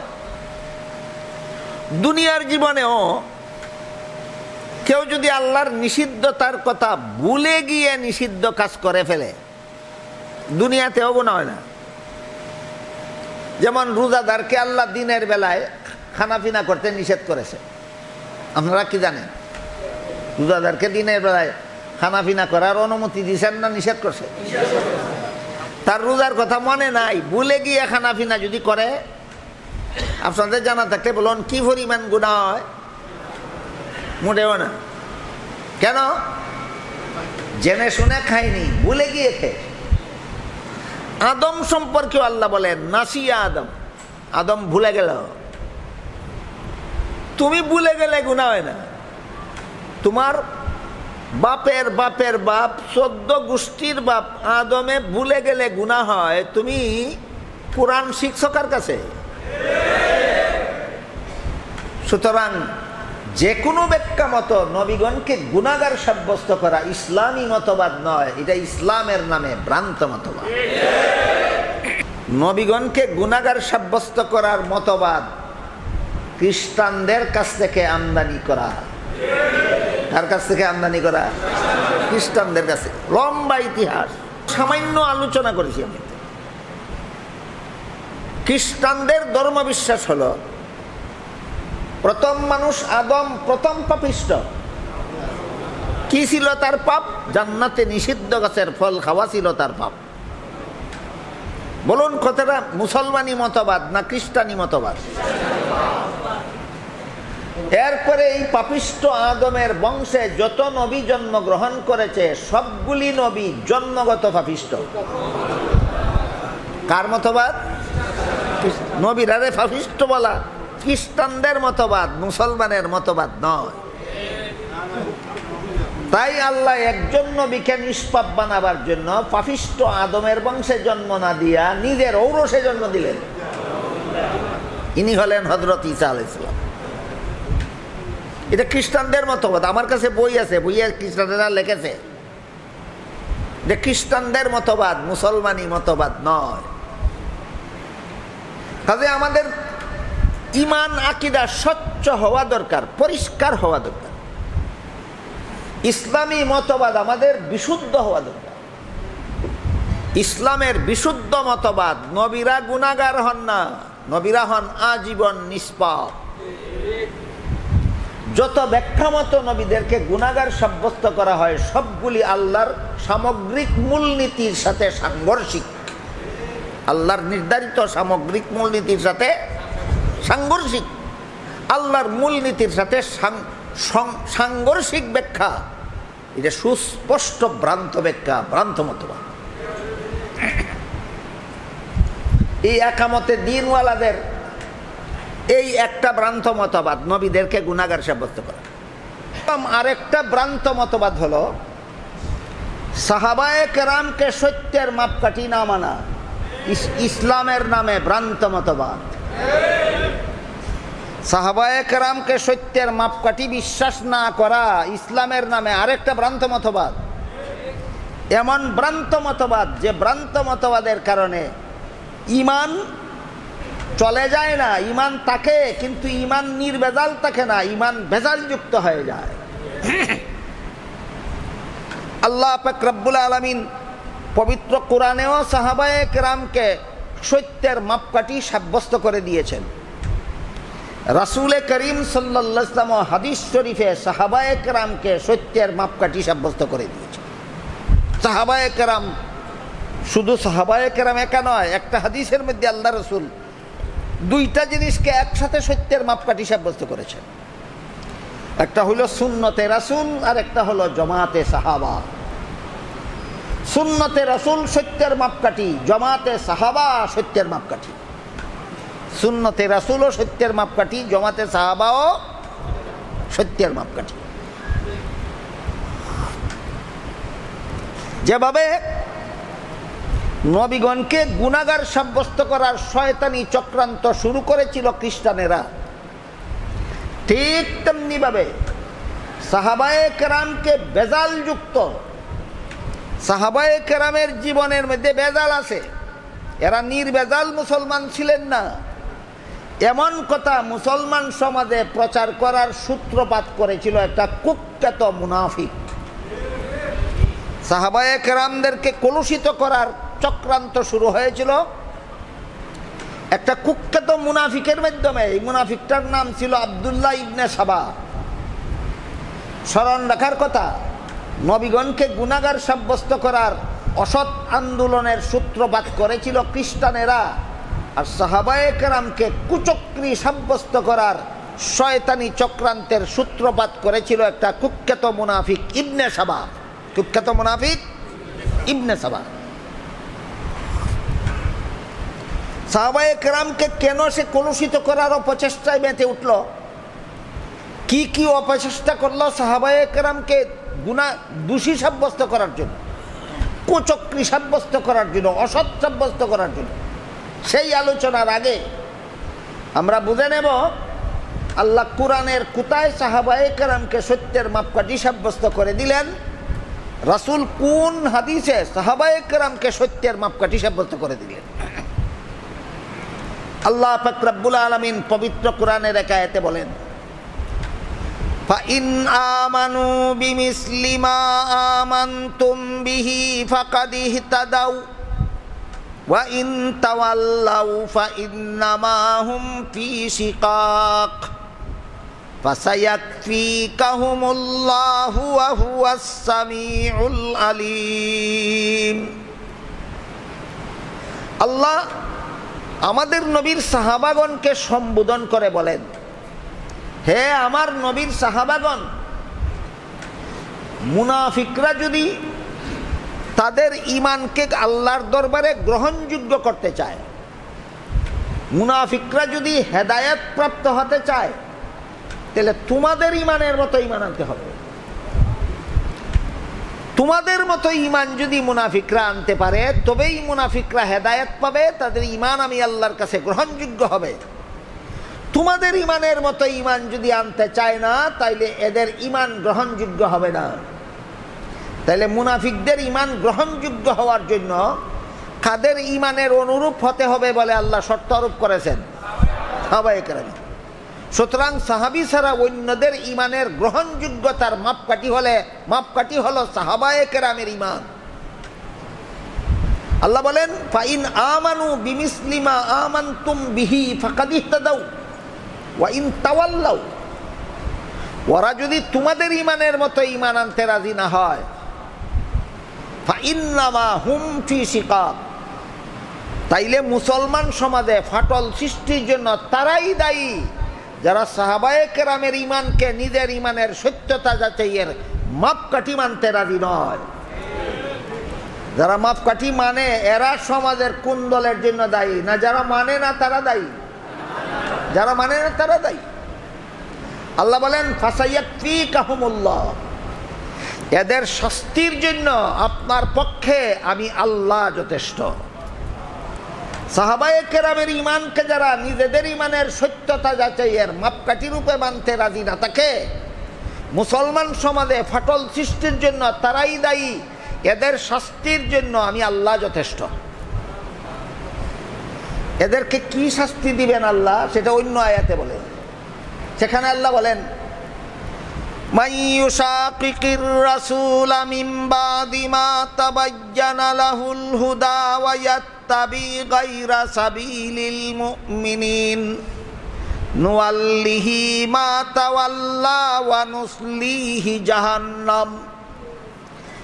দুনিয়ার জীবনেও কেউ যদি আল্লাহর নিষিদ্ধতার কথা ভুলে গিয়ে নিষিদ্ধ কাজ করে ফেলে, দুনিয়াতেও গুনাহ হয় না। যেমন রোজাদারকে আল্লাহ দিনের বেলায় খানাপিনা করতে নিষেধ করেছে। আপনারা কি জানেন? রোজাদারকে দিনের বেলায় খানাপিনা করার অনুমতি দিয়েছেন না নিষেধ করছে? তার রোজার কথা মনে নাই, ভুলে গিয়ে খানাপিনা যদি করে, আপনাদের জানা থাকলে বলুন কি পরিমাণ গুনাহ হয়? মোটেও না। কেন? জেনে শুনে খায়নি, ভুলে গিয়ে খেয়ে। আদম সম্পর্কেও আল্লাহ বলেন নাসিয়া আদম, আদম ভুলে গেল। তুমি ভুলে গেলে গুনাহ হয় না, তোমার বাপের বাপের বাপ 14 গোষ্ঠীর বাপ আদমে ভুলে গেলে গুনাহ হয়। তুমি কোরআন শিখছো কার কাছে? সুতরাং যে কোনো ব্যাখ্যা মতো নবীগণকে গুনাহগার সাব্যস্ত করা ইসলামী মতবাদ নয়, এটা ইসলামের নামে ভ্রান্ত মতবাদ। নবীগণকে গুনাহগার সাব্যস্ত করার মতবাদ খ্রিস্টানদের কাছ থেকে আমদানি করা। কার কাছ থেকে আমদানি করা? খ্রিস্টানদের কাছে। লম্বা ইতিহাস, সামান্য আলোচনা করেছি আমি। খ্রিস্টানদের ধর্মবিশ্বাস হলো প্রথম মানুষ আদম প্রথম পাপিষ্ট। কি ছিল তার পাপ? জান্নাতে নিষিদ্ধ গাছের ফল খাওয়া ছিল তার পাপ। বলুন কথাটা মুসলমানি মতবাদ না খ্রিস্টানি মতবাদ? এরপরে এই পাপিষ্ট আদমের বংশে যত নবী জন্মগ্রহণ করেছে সবগুলি নবী জন্মগত পাপিষ্ট। কার মতবাদ? নবীরারে পাপিষ্ট বলা খ্রিস্টানদের মতবাদ, মুসলমানের মতবাদ নয়। তাই আল্লাহ একজন নবীকে নিষ্পাপ বানাবার জন্য পাপিষ্ট আদমের বংশে জন্ম না দিয়া নিজের ঔরসে জন্ম দিলেন। ইনি হলেন হযরত ঈসা আলাইহিস সালাম। এটা খ্রিস্টানদের মতবাদ। আমার কাছে বই আছে, বইয়ে খ্রিস্টানরা লিখেছে যে খ্রিস্টানদের মতবাদ, মুসলমানি মতবাদ নয়। কাজে আমাদের ইমান আকীদা স্বচ্ছ হওয়া দরকার, পরিষ্কার হওয়া দরকার। ইসলামী মতবাদ আমাদের বিশুদ্ধ হওয়া দরকার। ইসলামের বিশুদ্ধ মতবাদ, নবীরা গুনাহগার হন না, নবীরা হন আজীবন নিষ্পাপ। যত ব্যাখ্যা মতো নবীদেরকে গুনাহগার সাব্যস্ত করা হয় সবগুলি আল্লাহর সামগ্রিক মূলনীতির সাথে সাংঘর্ষিক। আল্লাহর নির্ধারিত সামগ্রিক মূলনীতির সাথে সাংঘর্ষিক, আল্লাহর মূলনীতির সাথে সাংঘর্ষিক ব্যাখ্যা, এটা সুস্পষ্ট ভ্রান্ত ব্যাখ্যা, ভ্রান্ত মতবাদ। এই একামতে দ্বীনওয়ালাদের এই একটা ভ্রান্ত মতবাদ, নবীদেরকে গুনাহগার সাব্যস্ত করা। আরেকটা ভ্রান্ত মতবাদ হলো সাহাবায়ে কেরামকে সত্যের মাপকাঠি না মানা, ইসলামের নামে ভ্রান্ত মতবাদ। সাহাবায়ে কেরামকে সত্যের মাপকাঠি বিশ্বাস না করা ইসলামের নামে আরেকটা ভ্রান্ত মতবাদ। এমন ভ্রান্ত মতবাদ যে ভ্রান্ত মতবাদের কারণে ঈমান চলে যায় না, ঈমান থাকে কিন্তু ঈমান নির্ভেজাল থাকে না, ঈমান ভেজালযুক্ত হয়ে যায়। আল্লাহ পাক রব্বুল আলামিন পবিত্র কোরআনেও সাহাবায়ে কেরামকে সত্যের মাপকাঠি সাব্যস্ত করে দিয়েছেন। রাসূল করিম সাল্লাল্লাহু আলাইহি ওয়াসাল্লাম হাদিস শরীফে সাহাবায়ে কেরামকে সত্যের মাপকাঠি সাব্যস্ত করে দিয়েছেন। সাহাবায়ে কেরাম, শুধু সাহাবায়ে কেরাম একা নয়, একটা হাদিসের মধ্যে আল্লাহ রাসূল দুইটা জিনিসকে একসাথে সত্যের মাপকাঠি সাব্যস্ত করেছেন। একটা হলো সুন্নতে রাসূল আর একটা হলো জামাতে সাহাবা। সুন্নতে রাসূল সত্যের মাপকাঠি, জামাতে সাহাবা সত্যের মাপকাঠি। সুন্নতে রাসূলও সত্যের মাপকাঠি, জামাতে সাহাবাও সত্যের মাপকাঠি। যেভাবে নবীগণকে গুনাহগার সাব্যস্ত করার শয়তানি চক্রান্ত শুরু করেছিল খ্রিস্টানেরা, ঠিক তেমনিভাবে সাহাবায়ে কেরামকে বেজালযুক্ত, সাহাবায়ে কেরামের জীবনের মধ্যে বেজাল আছে, এরা নির্বেজাল মুসলমান ছিলেন না, এমন কথা মুসলমান সমাজে প্রচার করার সূত্রপাত করেছিল একটা কুখ্যাত মুনাফিক। সাহাবায়ে কেরামদেরকে কলুষিত করার চক্রান্ত শুরু হয়েছিল একটা কুখ্যাত মুনাফিকের মাধ্যমে। এই মুনাফিকটার নাম ছিল আব্দুল্লাহ ইবনে সাবা। স্মরণ রাখার কথা, নবীগণকে গুনাহগার সাব্যস্ত করার অসৎ আন্দোলনের সূত্রপাত করেছিল খ্রিস্টানেরা, আর সাহাবায়ে কেরামকে কুচক্রী সাব্যস্ত করার শয়তানি চক্রান্তের সূত্রপাত করেছিল একটা কুখ্যাত মুনাফিক ইবনে সাবা। কুখ্যাত মুনাফিক ইবনে সাবা। সাহাবায়ে কেরামকে কেন সে কলুষিত করার অপচেষ্টায় মেতে উঠল? কি কি অপচেষ্টা করলো সাহাবায়ে কেরামকে দোষী সাব্যস্ত করার জন্য, কুচক্রী সাব্যস্ত করার জন্য, অসৎ সাব্যস্ত করার জন্য? সেই আলোচনার আগে আমরা বুঝে নেব আল্লাহ কোরআনের কোথায় সাহাবায়ে কেরামকে সত্যের মাপকাঠি সাব্যস্ত করে দিলেন, রাসূল কোন হাদিসে সাহাবায়ে কেরামকে সত্যের মাপকাঠি সাব্যস্ত করে দিলেন। আল্লাহ পাক রব্বুল আলামিন পবিত্র কোরআনের এক আয়াতে বলেন, ফাইন আমানু বিমিসলি মা আমানতুম বিহি ফাকাদ ইহতাদাউ ওয়া ইন তাওয়াল্লাউ ফাইন্নামা হুম ফি শিকাক ফাসায়াকফিকাহুমুল্লাহু ওয়া হুয়াস সামিউল আলিম। আল্লাহ আমাদের নবীর সাহাবাগণকে সম্বোধন করে বলেন, হে আমার নবীর সাহাবাগণ, মুনাফিকরা যদি তাদের ঈমানকে আল্লাহর দরবারে গ্রহণযোগ্য করতে চায়, মুনাফিকরা যদি হেদায়েত প্রাপ্ত হতে চায়, তাহলে তোমাদের ঈমানের মতো ঈমান আনতে হবে। তোমাদের মতো ঈমান যদি মুনাফিকরা আনতে পারে, তবেই মুনাফিকরা হেদায়েত পাবে, তাদের ঈমান আমি আল্লাহর কাছে গ্রহণযোগ্য হবে। তোমাদের ঈমানের মতো ঈমান যদি আনতে চায় না, তাইলে এদের ঈমান গ্রহণযোগ্য হবে না। তাইলে মুনাফিকদের ঈমান গ্রহণযোগ্য হওয়ার জন্য কাদের ঈমানের অনুরূপ হতে হবে বলে আল্লাহ শর্ত আরোপ করেছেন? সাহাবায়ে কেরাম। সুতরাং সাহাবী ছাড়া অন্যদের ঈমানের গ্রহণযোগ্যতার মাপকাঠি হলো সাহাবায়ে কেরামের ঈমান। আল্লাহ বলেন, ফাইন আমানু বিমিসলি মা আমানতুম বিহি ফাকাদ ইহতাদাউ ওয়া ইন তাওয়াল্লাউ ওরা যদি তোমাদের ইমানের মতো ইমান আনতে রাজি না হয়, ফাইন্নামা হুম ফি শিকাক, তাইলে মুসলমান সমাজে ফাটল সৃষ্টির জন্য তারাই দায়ী যারা সাহাবায়ে কেরামের ইমানকে নিজের ইমানের সত্যতা যাচাইয়ের মাপকাঠি মানতে রাজি নয়। যারা মাপকাঠি মানে এরা সমাজের কোন দলের জন্য দায়ী? না যারা মানে না তারা দায়ী, যারা মানে না তারা দায়ী। আল্লাহ বলেন ফাসায়াকফিকাহুমুল্লাহ, এদের শাস্তির জন্য আপনার পক্ষে আমি আল্লাহ যথেষ্ট। সাহাবায়ে কেরামের ইমানকে যারা নিজেদের ইমানের সত্যতা যাচাইয়ের মাপকাঠি রূপে মানতে রাজি না থাকে, মুসলমান সমাজে ফাটল সৃষ্টির জন্য তারাই দায়ী, এদের শাস্তির জন্য আমি আল্লাহ যথেষ্ট। এদেরকে কি শাস্তি দিবেন আল্লাহ সেটা অন্য আয়াতে বলেন। সেখানে আল্লাহ বলেন মাইয়ুশাকিকির রাসূলা মিন বাদি মা তাবায়্যানা লাহুল হুদা ওয়া ইয়াত্তাবি গায়রা সাবিলিল মুমিনিন নুওয়াল্লিহি মা তাওয়াল্লা ওয়া নুসলিহি জাহান্নাম।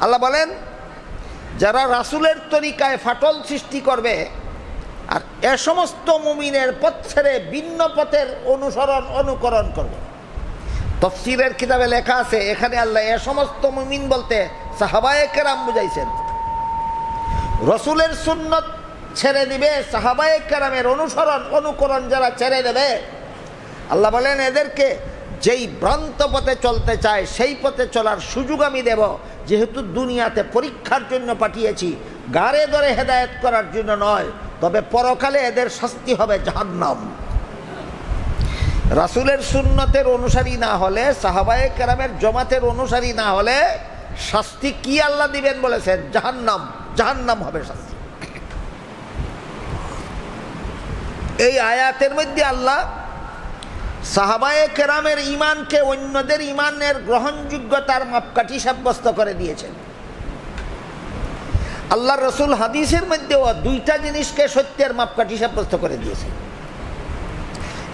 আল্লাহ বলেন যারা রাসূলের তরিকায় ফাটল সৃষ্টি করবে আর এ সমস্ত মুমিনের পথ ছেড়ে ভিন্ন পথের অনুকরণ করবে। তাফসীরের কিতাবে লেখা আছে, এখানে আল্লাহ এ সমস্ত মুমিন বলতে সাহাবায়ে কেরাম বুঝাইছেন। রাসূলের সুন্নত ছেড়ে দিবে, সাহাবায়ে কেরামের অনুকরণ যারা ছেড়ে দেবে, আল্লাহ বলেন এদেরকে যেই ভ্রান্ত পথে চলতে চায় সেই পথে চলার সুযোগ আমি দেব, যেহেতু দুনিয়াতে পরীক্ষার জন্য পাঠিয়েছি, গাড়ে ধরে হেদায়েত করার জন্য নয়। তবে পরকালে এদের শাস্তি হবে জাহান্নাম। রাসূলের সুন্নতের অনুসারী না হলে, সাহাবায়ে কেরামের জমাতের অনুসারী না হলে শাস্তি কি আল্লাহ দিবেন বলেছেন? জাহান্নাম। জাহান্নাম হবে শাস্তি। এই আয়াতের মধ্যে আল্লাহ সাহাবায়ে কেরামের ইমানকে অন্যদের ইমানের গ্রহণযোগ্যতার মাপকাঠি সাব্যস্ত করে দিয়েছেন। আল্লাহ রসুল হাদিসের মধ্যেও দুইটা জিনিসকে সত্যের মাপকাঠি সাব্যস্ত করে দিয়েছেন।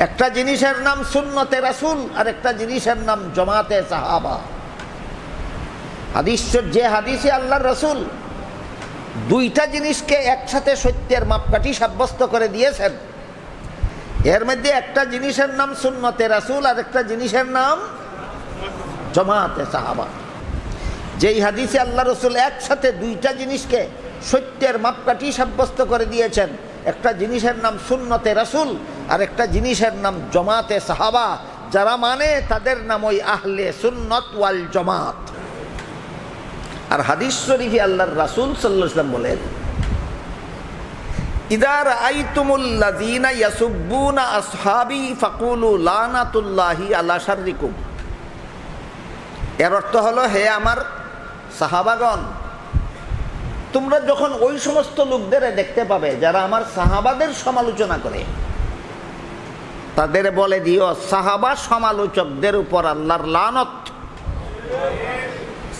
একটা জিনিসের নাম সুন্নতে রাসূল, আর একটা জিনিসের নাম জামাতে সাহাবা। যে হাদিসে আল্লাহ রসুল দুইটা জিনিসকে একসাথে সত্যের মাপকাঠি সাব্যস্ত করে দিয়েছেন, এর মধ্যে একটা জিনিসের নাম সুন্নতে রাসূল আর একটা জিনিসের নাম জামাতে সাহাবা। যেই হাদিসে আল্লাহ রসুল একসাথে দুইটা জিনিসকে সত্যের মাপকাঠি সাব্যস্ত করে দিয়েছেন, একটা জিনিসের নাম সুন্নতে রাসূল আর একটা জিনিসের নাম জামাতে সাহাবা। যারা মানে তাদের নাম ওই আহলে সুন্নত ওয়াল জামাত। আর হাদিস শরীফে আল্লাহর রাসূল সাল্লাল্লাহু আলাইহি ওয়াসাল্লাম বলেন ইযা রাআইতুমুল্লাযীনা ইয়াসুব্বুনা আসহাবী ফাকুলু লানাতুল্লাহি আলা শাররিকুম। এর অর্থ হলো, হে আমার সাহাবাগণ, তোমরা যখন ওই সমস্ত লোকদের দেখতে পাবে যারা আমার সাহাবাদের সমালোচনা করে, তাদের বলে দিও সাহাবা সমালোচকদের উপর আল্লাহর লানত।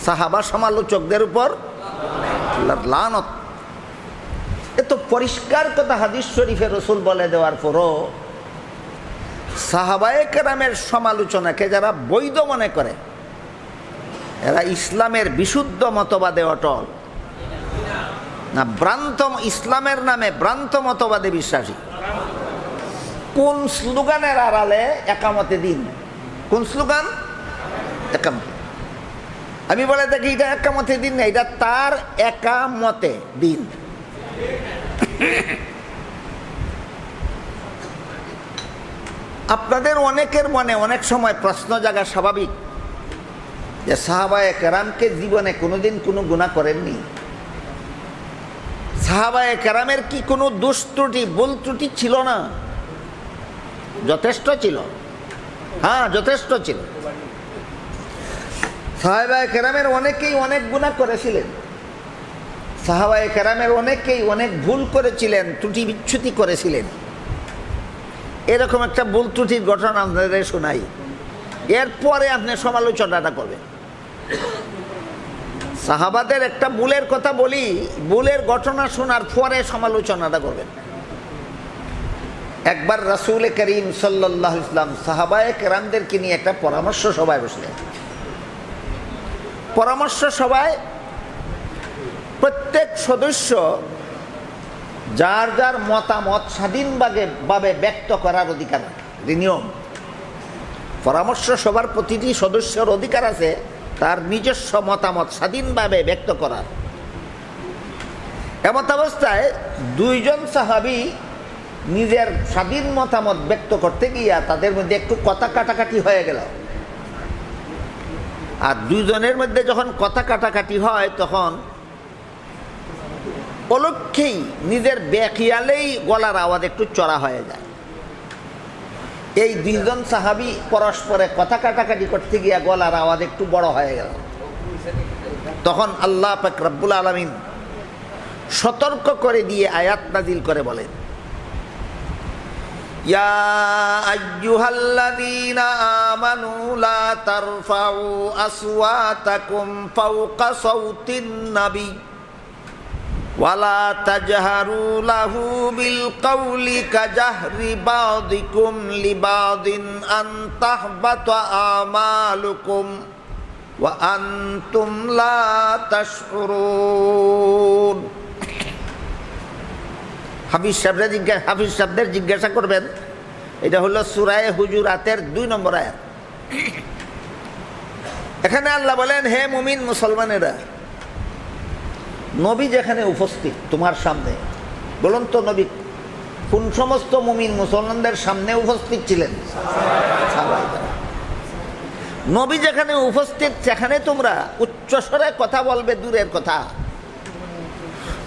সাহাবা সমালোচকদের উপর আল্লাহর লানত। এত পরিষ্কার কথা হাদিস শরীফে রসুল বলে দেওয়ার পরও সাহাবায়ে কেরামের সমালোচনাকে যারা বৈধ মনে করে, এরা ইসলামের বিশুদ্ধ মতবাদে অটল না ভ্রান্ত, ইসলামের নামে ভ্রান্ত মতবাদে বিশ্বাসী। কোন স্লোগানের আড়ালে? একামতে দিন। কোন স্লোগান? একামতে। আমি বলে দেখি এটা একামতে দিন না, এটা তার একামতে দিন। আপনাদের অনেকের মনে অনেক সময় প্রশ্ন জাগা স্বাভাবিক যে সাহাবায়ে কেরামকে জীবনে কোনোদিন কোনো গুনাহ করেননি? সাহাবায়ে কেরামের কি কোনো দোষ ত্রুটি, ভুল ত্রুটি ছিল না? যথেষ্ট ছিল। হ্যাঁ, যথেষ্ট ছিল। সাহাবায়ে কেরামের অনেকেই অনেক গুনাহ করেছিলেন, সাহাবায়ে কেরামের অনেকেই অনেক ভুল করেছিলেন, ত্রুটি বিচ্যুতি করেছিলেন। এরকম একটা ভুল ত্রুটির ঘটনা আপনাদের শোনাই, এরপরে আপনি সমালোচনাটা করবেন। সাহাবাদের একটা ভুলের কথা বলি, ভুলের ঘটনা শোনার পরে সমালোচনাটা করবেন। একবার রাসূল করিম সাল্লাল্লাহু আলাইহি ওয়াসাল্লাম সাহাবায়ে কেরামদেরকে নিয়ে একটা পরামর্শ সভায় বসলেন। পরামর্শ সভায় প্রত্যেক সদস্য যার যার মতামত স্বাধীনভাবে ব্যক্ত করার অধিকার রাখে। নিয়ম, পরামর্শ সভার প্রতিটি সদস্যের অধিকার আছে তার নিজস্ব মতামত স্বাধীনভাবে ব্যক্ত করার। এমত অবস্থায় দুইজন সাহাবী নিজের স্বাধীন মতামত ব্যক্ত করতে গিয়া তাদের মধ্যে একটু কথা কাটাকাটি হয়ে গেল। আর দুইজনের মধ্যে যখন কথা কাটাকাটি হয় তখন অলক্ষেই নিজের বেখিয়ালেই গলার আওয়াজ একটু চড়া হয়ে যায়। এই দুইজন সাহাবী পরস্পরে কথা কাটাকাটি করতে গিয়া গলার আওয়াজ একটু বড় হয়ে গেল। তখন আল্লাহ পাক রব্বুল আলামিন সতর্ক করে দিয়ে আয়াত নাজিল করে বলেন, ইয়া আইয়ুহাল্লাযীনা আমানু লা তারফাউ আসওয়াতাকুম ফাওকা সাওতিন নবী ওয়ালা তাজহারু লাহু বিল কওলি কাজাহরি বাযিকুম লিবাযিন আন তাহবাতা আমালুকুম ওয়া আনতুম লা তাশউরুন। হাফিজ সাহেবদের জিজ্ঞাসা করবেন, এটা হলো সূরা হুজুরাতের 2 নম্বর আয়াত। এখানে আল্লাহ বলেন, হে মুমিন মুসলমানেরা, নবী যেখানে উপস্থিত তোমার সামনে, বলুন তো নবী কোন সমস্ত মুমিন মুসলমানদের সামনে উপস্থিত ছিলেন? নবী যেখানে উপস্থিত সেখানে তোমরা উচ্চস্বরে কথা বলবে দূরের কথা।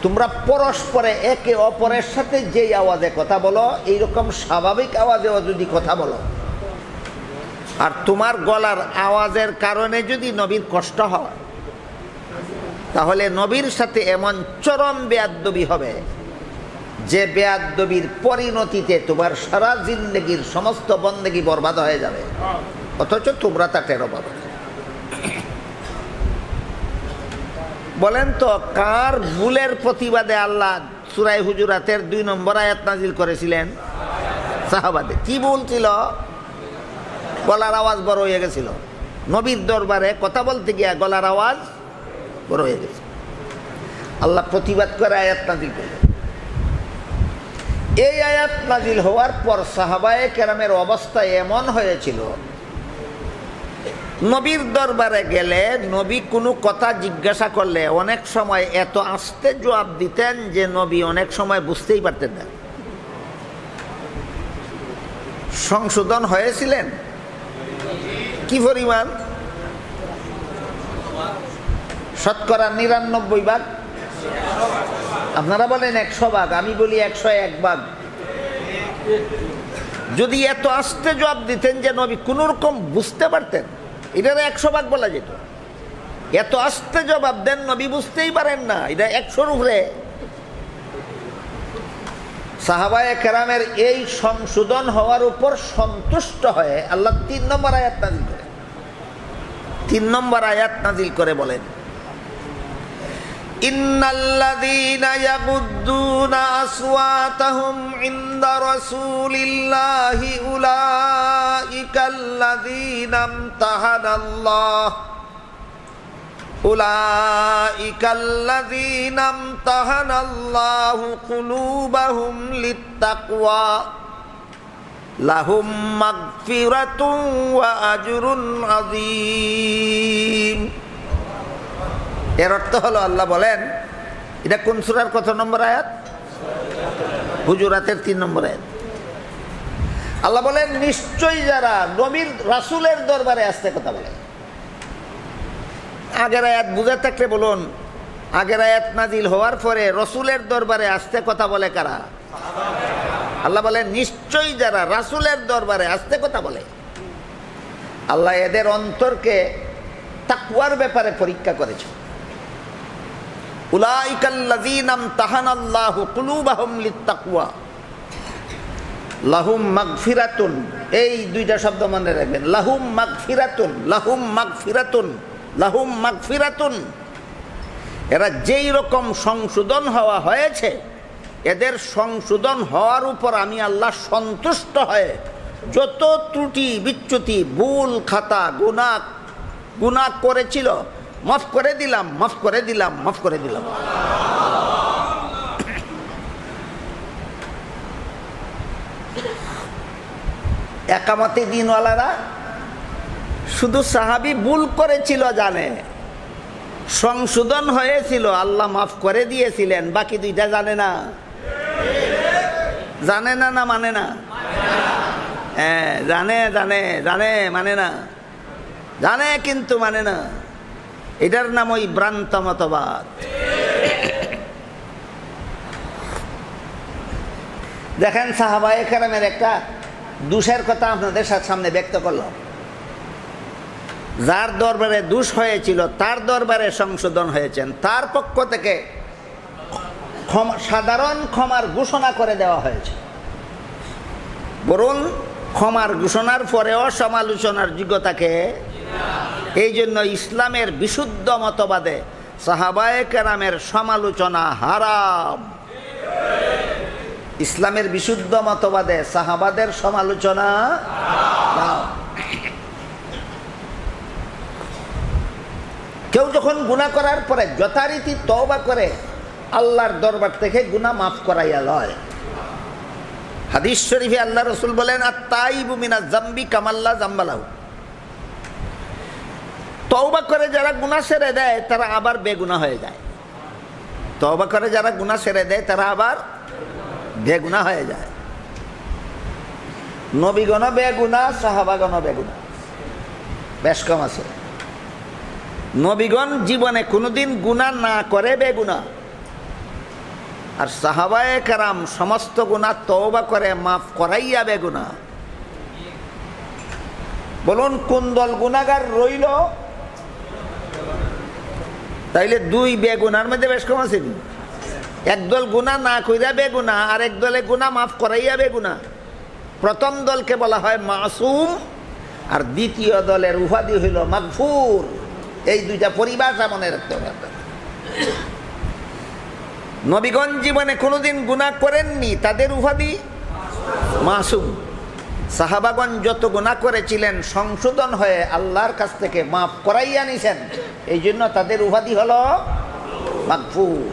তোমরা পরস্পরে একে অপরের সাথে যেই আওয়াজে কথা বলো এইরকম স্বাভাবিক আওয়াজেও যদি কথা বলো, আর তোমার গলার আওয়াজের কারণে যদি নবীর কষ্ট হয় তাহলে নবীর সাথে এমন চরম বেয়াদবি হবে যে বেয়াদবির পরিণতিতে তোমার সারা জিন্দেগির সমস্ত বন্দেগি বরবাদ হয়ে যাবে, অথচ তোমরা তা টেরো পাবে। বলেন তো কার ভুলের প্রতিবাদে আল্লাহ সূরা হুজুরাতের 2 নম্বর আয়াত নাজিল করেছিলেন? সাহাবাদের। কি ভুল ছিল? গলার আওয়াজ বড় হয়ে গেছিল। নবীর দরবারে কথা বলতে গিয়া গলার আওয়াজ বড় হয়ে গেছে। আল্লাহ প্রতিবাদ করে আয়াত নাজিল করলেন। এই আয়াত নাজিল হওয়ার পর সাহাবায়ে কেরামের অবস্থা এমন হয়েছিল, নবীর দরবারে গেলে নবী কোনো কথা জিজ্ঞাসা করলে অনেক সময় এত আস্তে জবাব দিতেন যে নবী অনেক সময় বুঝতেই পারতেন না। সংশোধন হয়েছিলেন কি পরিমাণ? শতকরা 99 ভাগ। আপনারা বলেন 100 ভাগ, আমি বলি 101 ভাগ। যদি এত আস্তে জবাব দিতেন যে নবী কোন রকম বুঝতে পারতেন, এটা 100 ভাগ বলা যেত। এত আস্তে জবাব দেন নবী বুঝতেই পারেন না, এটা 100-র উপরে। সাহাবায়ে কেরামের এই সংশোধন হওয়ার উপর সন্তুষ্ট হয়ে আল্লাহ 3 নম্বর আয়াত নাজিল করেন। 3 নম্বর আয়াত নাজিল করে বলেন, ইন্নাল্লাযীনা ইয়াগুদ্দুনা আসওয়াতাহুম ইনদা রাসূলিল্লাহি উলাইকাল্লাযীনা ইমতাহানাল্লাহু কুলুবাহুম লিত্তাকওয়া লাহুম মাগফিরাতুন ওয়া আজরুন আযীম। এর অর্থ হলো, আল্লাহ বলেন, এটা কোন সূরার কত নম্বর আয়াত? হুজুরাতের 3 নম্বর আয়াত। আল্লাহ বলেন, নিশ্চয়ই যারা নবীর রাসূলের দরবারে আসতে কথা বলে। আগের আয়াত বুঝে থাকলে বলুন, আগের আয়াত নাজিল হওয়ার পরে রাসূলের দরবারে আসতে কথা বলে কারা? আল্লাহ বলেন, নিশ্চয়ই যারা রাসূলের দরবারে আসতে কথা বলে। আল্লাহ এদের অন্তরকে তাকওয়ার ব্যাপারে পরীক্ষা করেছে। উলাইকাল্লাযীনা ইমতাহানাল্লাহু কুলুবাহুম লিত্তাকওয়া লাহুম মাগফিরাতুন। এই 2টা শব্দ মনে রাখবেন, লাহুম মাগফিরাতুন, লাহুম মাগফিরাতুন, লাহুম মাগফিরাতুন। এরা যেই রকম সংশোধন হওয়া হয়েছে এদের সংশোধন হওয়ার উপর আমি আল্লাহ সন্তুষ্ট হয়ে যত ত্রুটি বিচ্যুতি ভুল খাতা গুনাহ করেছিল মাফ করে দিলাম, মাফ করে দিলাম, মাফ করে দিলাম। একামতে দিনওয়ালারা শুধু সাহাবী ভুল করেছিল জানে, সংশোধন হয়েছিল, আল্লাহ মাফ করে দিয়েছিলেন, বাকি দুইটা জানে না। জানে না, না মানে না? হ্যাঁ, জানে জানে জানে, মানে না। জানে কিন্তু মানে না। এটার নাম ওই ভ্রান্ত মতবাদ। দেখেন সাহাবায়ে কেরামের একটা দোষের কথা আপনাদের সামনে ব্যক্ত করলাম। যার দরবারে দোষ হয়েছিল তার দরবারে সংশোধন হয়েছেন, তার পক্ষ থেকে সাধারণ ক্ষমার ঘোষণা করে দেওয়া হয়েছে। বরং ক্ষমার ঘোষণার পরেও সমালোচনার যোগ্যতাকে, এই জন্য ইসলামের বিশুদ্ধ মতবাদে সাহাবায়ে কেরামের সমালোচনা হারাম। ইসলামের বিশুদ্ধ মতবাদে সাহাবাদের সমালোচনা হারাম। কেউ যখন গুনাহ করার পরে যথারীতি তওবা করে আল্লাহর দরবার থেকে গুনাহ মাফ করাইয়া লয়। হাদিস শরীফে আল্লাহ রাসূল বলেন, আত-তাইবু মিনাজ যামবি কামাল্লা যামবালাহু। তওবা করে যারা গুনাহ ছেড়ে দেয় তারা আবার বেগুনাহ হয়ে যায়। তওবা করে যারা গুনাহ ছেড়ে দেয় তারা আবার বেগুনাহ হয়ে যায়। নবীগণ বেগুনাহ, সাহাবাগণ বেগুনাহ, বেশ কম আছে। নবীগণ জীবনে কোনোদিন গুনাহ না করে বেগুনাহ, আর সাহাবায়ে কেরাম সমস্ত গুনাহ তওবা করে মাফ করাইয়া বেগুনাহ। বলুন কোন দল গুনাহগার রইল? তাইলে দুই বেগুনার মধ্যে বেশ কম আছে। একদল গুনাহ না কইরা বেগুনাহ, আর এক দলে গুনাহ মাফ করাইয়া বেগুনাহ। প্রথম দলকে বলা হয় মাসুম, আর দ্বিতীয় দলের উপাধি হইল মাগফুর। এই দুইটা পরিভাষা মনে রাখতে হবে। নবীগণ জীবনে কোনোদিন গুনাহ করেননি, তাদের উপাধি মাসুম। সাহাবাগণ যত গুনাহ করেছিলেন সংশোধন হয়ে আল্লাহর কাছ থেকে মাফ করাইয়া নিছেন, এই জন্য তাদের উপাধি হলো মাগফুর।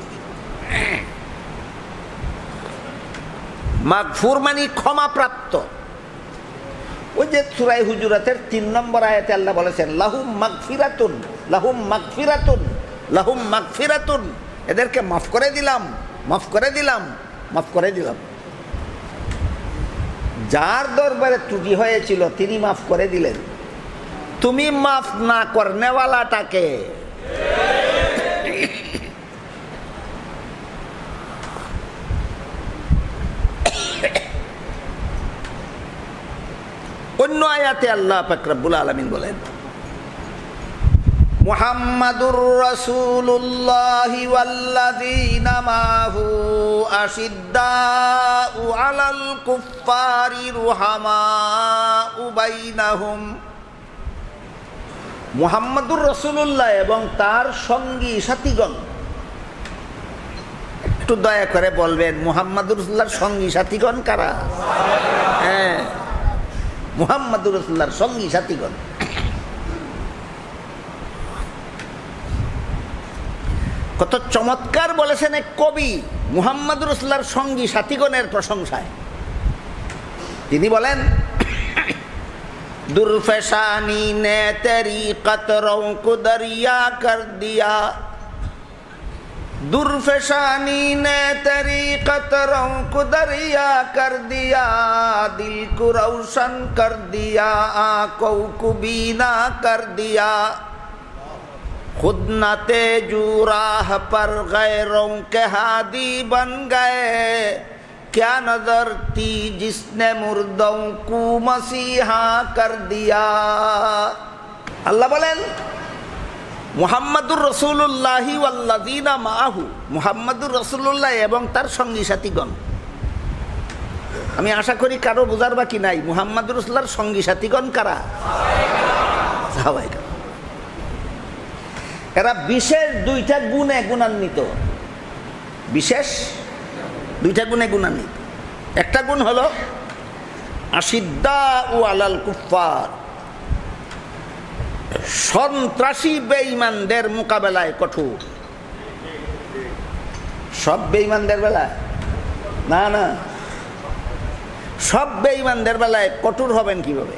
মাগফুর মানে ক্ষমাপ্রাপ্ত। ওই যে সূরা হুজুরাতের 3 নম্বর আয়াতে আল্লাহ বলেছেন, লাহুম মাগফিরাতুন, লাহুম মাগফিরাতুন, লাহুম মাগফিরাতুন। এদেরকে মাফ করে দিলাম, মাফ করে দিলাম, মাফ করে দিলাম। যার দরবারে ত্রুটি হয়েছিল তিনি মাফ করে দিলেন। তুমি মাফ না করনেওয়ালাটাকে অন্য আয়াতে আল্লাহ পাক রব্বুল আলামিন বলেন, মুহাম্মাদুর রাসূলুল্লাহি ওয়াল্লাযীনা মাহু আশিদ্দাউ আলাল কুফফারি রুহামাউ বাইনাহুম। মুহাম্মাদুর রাসূলুল্লাহ এবং তার সঙ্গী সাথীগণ। একটু দয়া করে বলবেন মুহাম্মাদুর রাসূলুল্লাহর সঙ্গী সাথীগণ কারা? হ্যাঁ, মুহাম্মাদুর রাসূলুল্লাহর সঙ্গী সাথীগণ। কত চমৎকার বলেছেন এক কবি মুহাম্মাদুর রাসূলুল্লাহর সঙ্গী সাথীগণের প্রশংসায়। তিনি বলেন, দুরফেশানি নে তেরি কতরোं को दरिया कर दिया, दुरफेशानी ने तेरी कतरों को दरिया कर दिया, दिल को रोशन कर दिया, आंखों को बीना कर दिया, खुद न तेजू राह पर गैरों के हादी बन गए, क्या नजर थी जिसने मुर्दों को मसीहा कर दिया। अल्लाह बोलेन, মুহাম্মাদুর রাসূলুল্লাহি ওয়াল্লাযীনা মাআহু, মুহাম্মাদুর রাসূলুল্লাহ এবং তার সঙ্গী সাথীগণ। আমি আশা করি কারো বোঝার বাকি নাই। মুহাম্মাদুর রাসূলুল্লাহর সঙ্গী সাথীগণ কারা? সাহাবায়ে। এরা বিশেষ দুইটা গুণে গুণান্বিত। বিশেষ দুইটা গুণে গুণান্বিত। একটা গুণ হলো আশিদ্দাউ আলাল কুফফার, সন্ত্রাসী বেঈমানদের মোকাবেলায় কঠোর। সব বেঈমানদের বেলায় না, না, সব বেঈমানদের বেলায় কঠোর হবেন কিভাবে?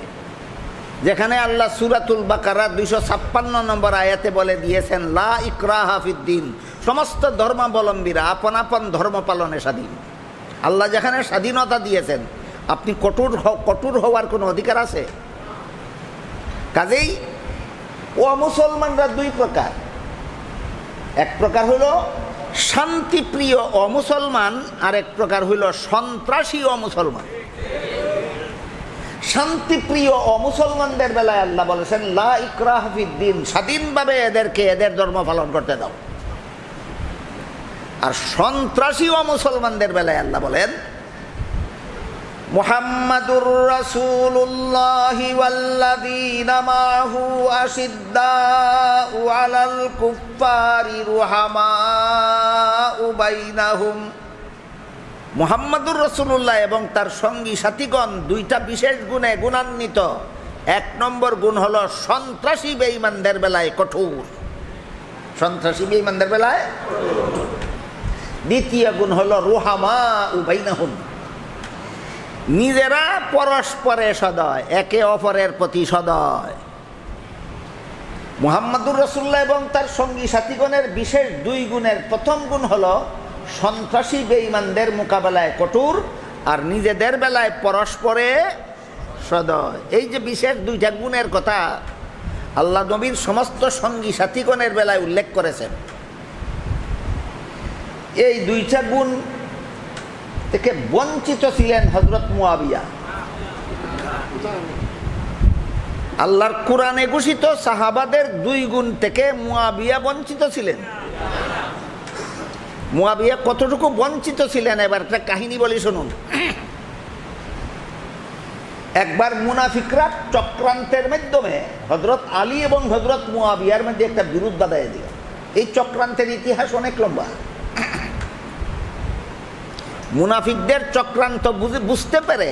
যেখানে আল্লাহ সূরাতুল বাকারা 256 নম্বর আয়াতে বলে দিয়েছেন লা ইকরাহা ফিদ্দিন, সমস্ত ধর্মাবলম্বীরা আপন আপন ধর্ম পালনে স্বাধীন। আল্লাহ যেখানে স্বাধীনতা দিয়েছেন, আপনি কঠোর হওয়ার কোনো অধিকার আছে? কাজেই ও মুসলমানরা দুই প্রকার। এক প্রকার হইল শান্তিপ্রিয় অমুসলমান, আর এক প্রকার হইল সন্ত্রাসী অমুসলমান। শান্তিপ্রিয় অমুসলমানদের বেলায় আল্লাহ বলেছেন লা ইকরাহা ফিদ্দিন, স্বাধীনভাবে এদেরকে এদের ধর্ম পালন করতে দাও। আর সন্ত্রাসী অমুসলমানদের বেলায় আল্লাহ বলেন মুহাম্মাদুর রাসূলুল্লাহি ওয়াল্লাযীনা মাআহু আশিদ্দাউ আলাল কুফফারি রুহামাউ বাইনাহুম। মুহাম্মাদুর রাসূলুল্লাহ এবং তার সঙ্গী সাথীগণ দুইটা বিশেষ গুণে গুণান্বিত। এক নম্বর গুণ হলো সন্ত্রাসী বেঈমানদের বেলায় কঠোর, সন্ত্রাসী বেঈমানদের বেলায়। দ্বিতীয় গুণ হলো রুহামাউ বাইনাহুম, নিজেরা পরস্পরে সদয়, একে অপরের প্রতি সদয়। মুহাম্মাদুর রাসূলুল্লাহ এবং তার সঙ্গী সাথীগণের বিশেষ দুই গুণের প্রথম গুণ হলো সন্ত্রাসী বেঈমানদের মোকাবেলায় কঠোর, আর নিজেদের বেলায় পরস্পরে সদয়। এই যে বিশেষ দুইটা গুণের কথা আল্লাহ নবীর সমস্ত সঙ্গী সাথীগণের বেলায় উল্লেখ করেছেন। এই দুইটা গুণ থেকে বঞ্চিত ছিলেন হযরত মুয়াবিয়া। আল্লাহর কোরআনে ঘোষিত সাহাবাদের দুই গুণ থেকে মুয়াবিয়া বঞ্চিত ছিলেন। মুয়াবিয়া কতটুকু বঞ্চিত ছিলেন এবার একটা কাহিনী বলি শুনুন। একবার মুনাফিকরা চক্রান্তের মাধ্যমে হযরত আলী এবং হযরত মুয়াবিয়ার মধ্যে একটা বিরোধ বাঁধাইয়া দিল। এই চক্রান্তের ইতিহাস অনেক লম্বা। মুনাফিকদের চক্রান্ত বুঝতে পেরে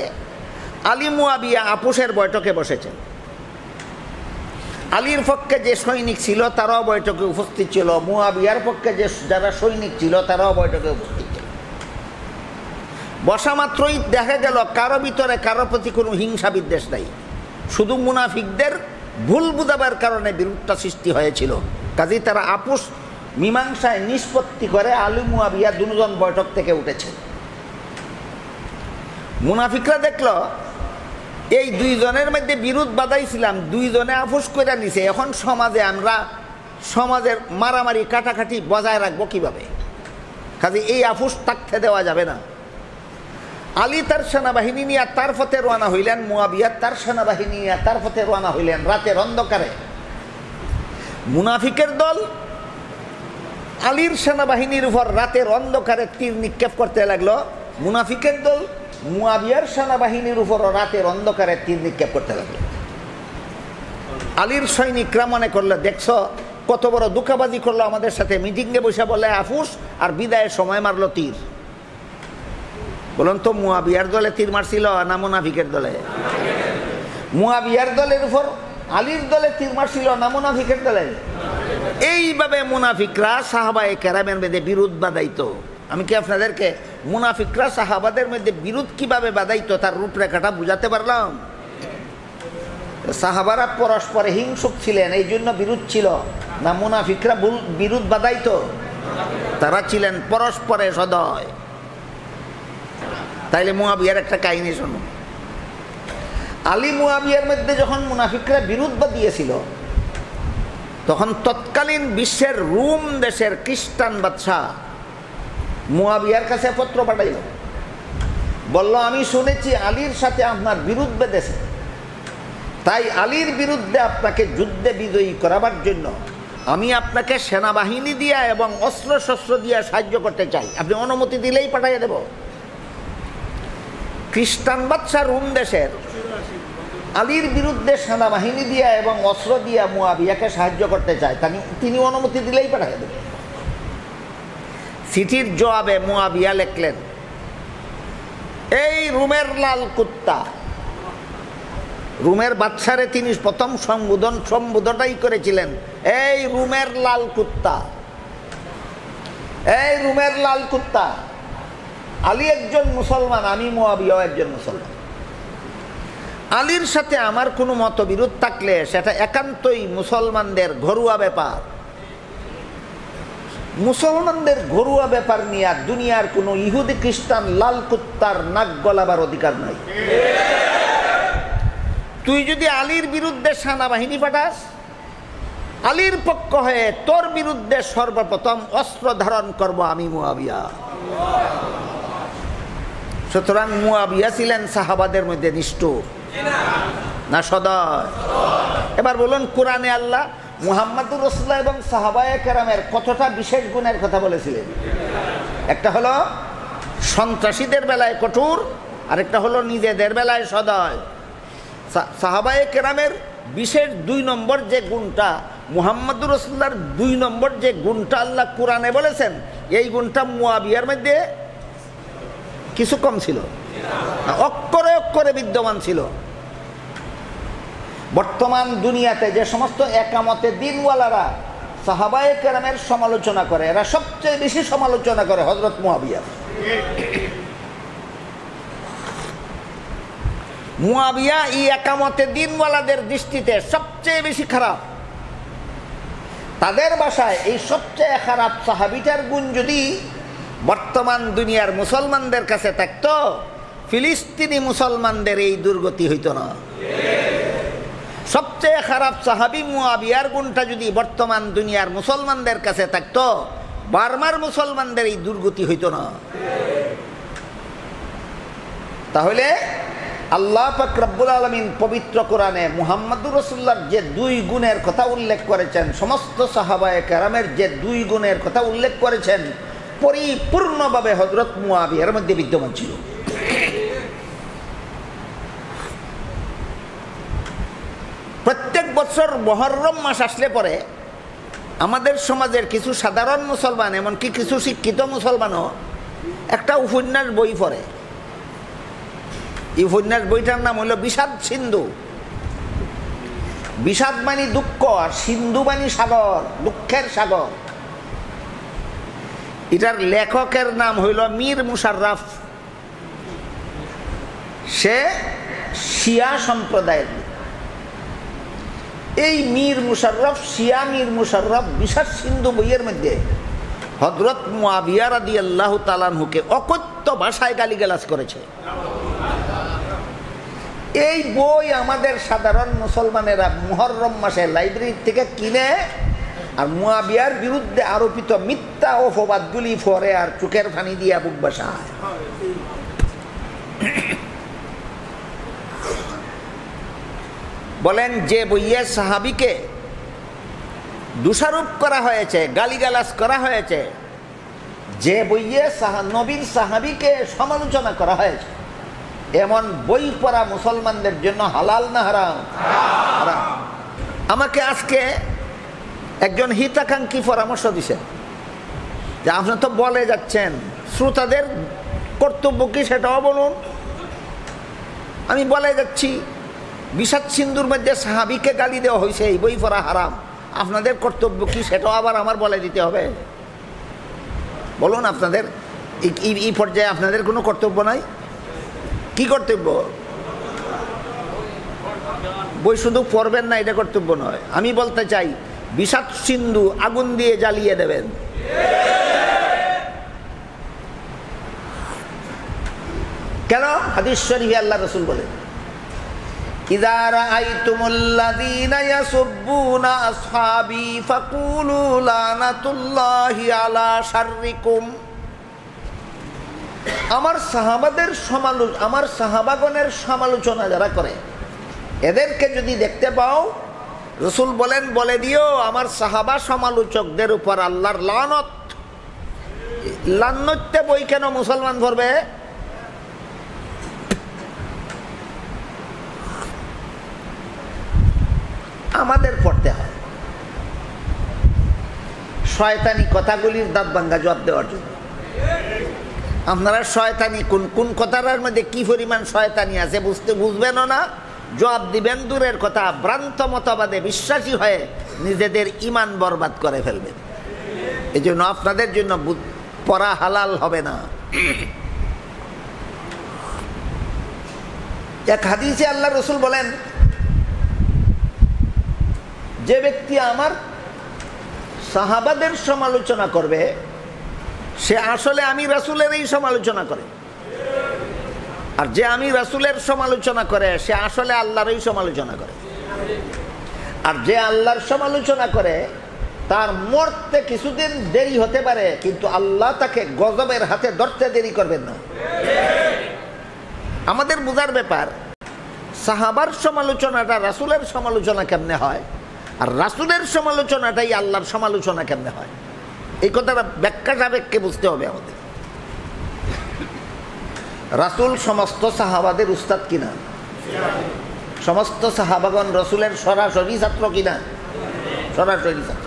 আলী মুয়াবিয়া আপোষের বৈঠকে বসেছেন। আলীর পক্ষে যে সৈনিক ছিল তারাও বৈঠকে উপস্থিত ছিল, মুয়াবিয়ার পক্ষে যারা সৈনিক ছিল তারাও বৈঠকে উপস্থিত ছিল। বসা মাত্রই দেখা গেল কারো ভিতরে কারো প্রতি কোনো হিংসা বিদ্বেষ নাই, শুধু মুনাফিকদের ভুল বুঝাবার কারণে বিরোধটা সৃষ্টি হয়েছিল। কাজেই তারা আপোষ মীমাংসায় নিষ্পত্তি করে আলী মুয়াবিয়া দুজন বৈঠক থেকে উঠেছে। মুনাফিকরা দেখল এই দুইজনের মধ্যে বিরোধ বাঁধাইছিলাম, দুইজনে আপোষ করে নিছে, এখন আমরা সমাজের মারামারি কাটাকাটি বজায় রাখবো কিভাবে? কাজে এই আপোষ থাকতে দেওয়া যাবে না। আলী তার সেনাবাহিনী নিয়ে তার পথে রওনা হইলেন, মুয়াবিয়া তার সেনাবাহিনী নিয়ে তার পথে রওনা হইলেন। রাতের অন্ধকারে মুনাফিকের দল আলীর সেনাবাহিনীর উপর রাতের অন্ধকারে তীর নিক্ষেপ করতে লাগলো, মুনাফিকের দল মুয়াবিয়ার সেনাবাহিনীর উপরও রাতের অন্ধকারে তীর নিক্ষেপ করতে লাগলো। আলীর সৈনিকরা মনে করলো দেখছো কত বড় দুঃখাবাজি করলো আমাদের সাথে, মিটিংয়ে বসে বলে আফুস আর বিদায়ের সময় মারলো তীর। বলুন তো মুয়াবিয়ার দলে তীর মারছিল না মুনাফিকের দলে? মুয়াবিয়ার দলের উপর আলীর দলে তীর মারছিল না মুনাফিকের দলে? এইভাবে মুনাফিকরা সাহাবায়ে কেরামের মধ্যে বিরোধ বাঁধাইতো। আমি কি আপনাদেরকে মুনাফিকরা সাহাবাদের মধ্যে বিরোধ কিভাবে বাঁধাইতো তার রূপরেখাটা বুঝাতে পারলাম? সাহাবারা পরস্পরে হিংসুক ছিলেন, এই জন্য বিরোধ ছিল না মুনাফিকরা বিরোধ বাঁধাইতো? তারা ছিলেন পরস্পরে সদয়। তাইলে মুয়াবিয়ার একটা কাহিনী শুনুন। আলী মুয়াবিয়ার মধ্যে যখন মুনাফিকরা বিরোধ বাঁধিয়েছিল, তখন তৎকালীন বিশ্বের রোম দেশের খ্রিস্টান বাদশাহ মুয়াবিয়ার কাছে পত্র পাঠাইল, বলল আমি শুনেছি আলীর সাথে আপনার বিরোধ বেঁধেছে, তাই আলীর বিরুদ্ধে আপনাকে যুদ্ধে বিজয়ী করাবার জন্য আমি আপনাকে সেনাবাহিনী দিয়া এবং অস্ত্র শস্ত্র দিয়া সাহায্য করতে চাই, আপনি অনুমতি দিলেই পাঠাইয়া দেব। খ্রিস্টান বাদশাহ রোম দেশের আলীর বিরুদ্ধে সেনাবাহিনী দিয়া এবং অস্ত্র দিয়া মুয়াবিয়াকে সাহায্য করতে চায়, তিনি অনুমতি দিলেই পাঠাইয়া দেবেন। চিঠির জবাবে মুয়াবিয়া লিখলেন এই রুমের লাল কুত্তা, রুমের বাদশারে তিনি প্রথম সম্বোধনটাই করেছিলেন, এই রুমের লাল কুত্তা, এই রুমের লাল কুত্তা। আলী একজন মুসলমান, আমি মুয়াবিয়াও একজন মুসলমান। আলীর সাথে আমার কোনো মতবিরোধ থাকলে সেটা একান্তই মুসলমানদের ঘরোয়া ব্যাপার। মুসলমানদের ঘরোয়া ব্যাপার নিয়ে আর দুনিয়ার কোনো ইহুদি খ্রিস্টান লাল কুত্তার নাক গলাবার অধিকার নাই। তুই যদি আলীর বিরুদ্ধে সেনাবাহিনী পাঠাস, আলীর পক্ষ হয়ে তোর বিরুদ্ধে সর্বপ্রথম অস্ত্র ধারণ করব আমি মুয়াবিয়া। সুতরাং মুয়াবিয়া ছিলেন সাহাবাদের মধ্যে নিষ্ঠুর না সদয়? এবার বলুন, কোরআনে আল্লাহ মুহাম্মদুর রাসূলুল্লাহ এবং সাহাবায়ে কেরামের কতটা বিশেষ গুণের কথা বলেছিলেন। একটা হলো সন্ত্রাসীদের বেলায় কঠোর, আরেকটা হলো নিজেদের বেলায় সদয়। সাহাবায়ে কেরামের বিশেষ 2 নম্বর যে গুণটা, মুহাম্মদুর রাসূলুল্লাহর 2 নম্বর যে গুণটা আল্লাহ কোরআনে বলেছেন, এই গুণটা মুয়াবিয়ার মধ্যে কিছু কম ছিল, অক্ষরে অক্ষরে বিদ্যমান ছিল। বর্তমান দুনিয়াতে যে সমস্ত একামতে দিনওয়ালারা সাহাবায়ে কেরামের সমালোচনা করে, এরা সবচেয়ে বেশি সমালোচনা করে হযরত মুয়াবিয়া। মুয়াবিয়া এই একামতে দিনওয়ালাদের দৃষ্টিতে সবচেয়ে বেশি খারাপ। তাদের ভাষায় এই সবচেয়ে খারাপ সাহাবীটার গুণ যদি বর্তমান দুনিয়ার মুসলমানদের কাছে থাকতো, ফিলিস্তিনি মুসলমানদের এই দুর্গতি হইত না। সবচেয়ে খারাপ সাহাবী মুয়াবিয়ার গুণটা যদি বর্তমান দুনিয়ার মুসলমানদের কাছে থাকতো, বার্মার মুসলমানদের এই দুর্গতি হইত না। তাহলে আল্লাহ পাক রব্বুল আলামিন পবিত্র কোরআনে মুহাম্মদুর রাসূলুল্লাহর যে 2 গুণের কথা উল্লেখ করেছেন, সমস্ত সাহাবায়ে কেরামের যে 2 গুণের কথা উল্লেখ করেছেন, পরিপূর্ণভাবে হযরত মুয়াবিয়ার মধ্যে বিদ্যমান ছিল। প্রত্যেক বছর মুহররম মাস আসলে পরে আমাদের সমাজের কিছু সাধারণ মুসলমান, এমনকি কিছু শিক্ষিত মুসলমানও একটা উপন্যাস বই পড়ে। এই উপন্যাস বইটার নাম হলো বিষাদ সিন্ধু। বিষাদ মানে দুঃখ, আর সিন্ধু মানে সাগর, দুঃখের সাগর। এটার লেখকের নাম হইল মীর মুশাররফ। সে শিয়া সম্প্রদায়ের। এই মীর মুশাররফ, শিয়া মীর মুশাররফ বিষাদ সিন্ধু বইয়ের মধ্যে হযরত মুয়াবিয়া রাদিয়াল্লাহু তাআলা আনহুকে অকথ্য ভাষায় গালিগালাজ করেছে। এই বই আমাদের সাধারণ মুসলমানেরা মুহররম মাসে লাইব্রেরি থেকে কিনে আর মুয়াবিয়ার বিরুদ্ধে আরোপিত মিথ্যা অপবাদগুলি পড়ে আর চোখের পানি দিয়া বুক বাসায়। বলেন, যে বইয়ে সাহাবীকে দোষারোপ করা হয়েছে, গালিগালাজ করা হয়েছে, যে বইয়ে নবীর সাহাবীকে সমালোচনা করা হয়েছে, এমন বই পড়া মুসলমানদের জন্য হালাল না হারাম? হারাম। আমাকে আজকে একজন হিতাকাঙ্ক্ষী পরামর্শ দিছেন যে আপনি তো বলে যাচ্ছেন, শ্রোতাদের কর্তব্য কি সেটাও বলুন। আমি বলে যাচ্ছি, বিষাদ সিন্ধুর মধ্যে সাহাবীকে গালি দেওয়া হয়েছে, এই বই পড়া হারাম। আপনাদের কর্তব্য কি সেটাও আবার আমার বলে দিতে হবে? বলুন, আপনাদের এই পর্যায়ে আপনাদের কোনো কর্তব্য নাই? কি কর্তব্য? বই শুধু পড়বেন না, এটা কর্তব্য নয়। আমি বলতে চাই, বিষাদ সিন্ধু আগুন দিয়ে জ্বালিয়ে দেবেন। কেন? হাদিস শরীফে আল্লাহ রাসূল বলেন, ইযা রাআইতুমুল্লাযীনা ইয়াসুব্বুনা আসহাবী ফাকুলু লানাতুল্লাহি আলা শাররিকুম। আমার সাহাবাগণের সমালোচনা যারা করে, এদেরকে যদি দেখতে পাও, রাসূল বলেন বলে দিও আমার সাহাবা সমালোচকদের উপর আল্লাহর লানত। লান্নতে বই কেন মুসলমান পড়বে? আমাদের পড়তে হয় শয়তানি কথাগুলির দাঁত ভাঙ্গা জবাব দেওয়ার জন্য। আপনারা শয়তানি কোন কোন কথার মধ্যে কি পরিমাণ শয়তানি আছে বুঝবেনও না, জবাব দিবেন দূরের কথা, ভ্রান্ত মতবাদে বিশ্বাসী হয়ে নিজেদের ঈমান বরবাদ করে ফেলবেন। এই জন্য আপনাদের জন্য পড়া হালাল হবে না। এক হাদিসে আল্লাহ রসুল বলেন, যে ব্যক্তি আমার সাহাবাদের সমালোচনা করবে সে আসলে আমি রাসূলেরই সমালোচনা করে, আর যে আমি রাসূলের সমালোচনা করে সে আসলে আল্লাহরই সমালোচনা করে। আর যে আল্লাহর সমালোচনা করে তার মরতে কিছুদিন দেরি হতে পারে, কিন্তু আল্লাহ তাকে গজবের হাতে ধরতে দেরি করবেন না। আমাদের বোঝার ব্যাপার, সাহাবার সমালোচনাটা রাসূলের সমালোচনা কেমনে হয়, আর রাসূলের সমালোচনাটাই আল্লাহর সমালোচনা কেমনে হয়, এই কথাটা ব্যাখ্যা সাপেক্ষে বুঝতে হবে আমাদের। রাসূল সমস্ত সাহাবাদের উস্তাদ কিনা? সমস্ত সাহাবাগণ রাসূলের সরাসরি ছাত্র কিনা? সরাসরি ছাত্র।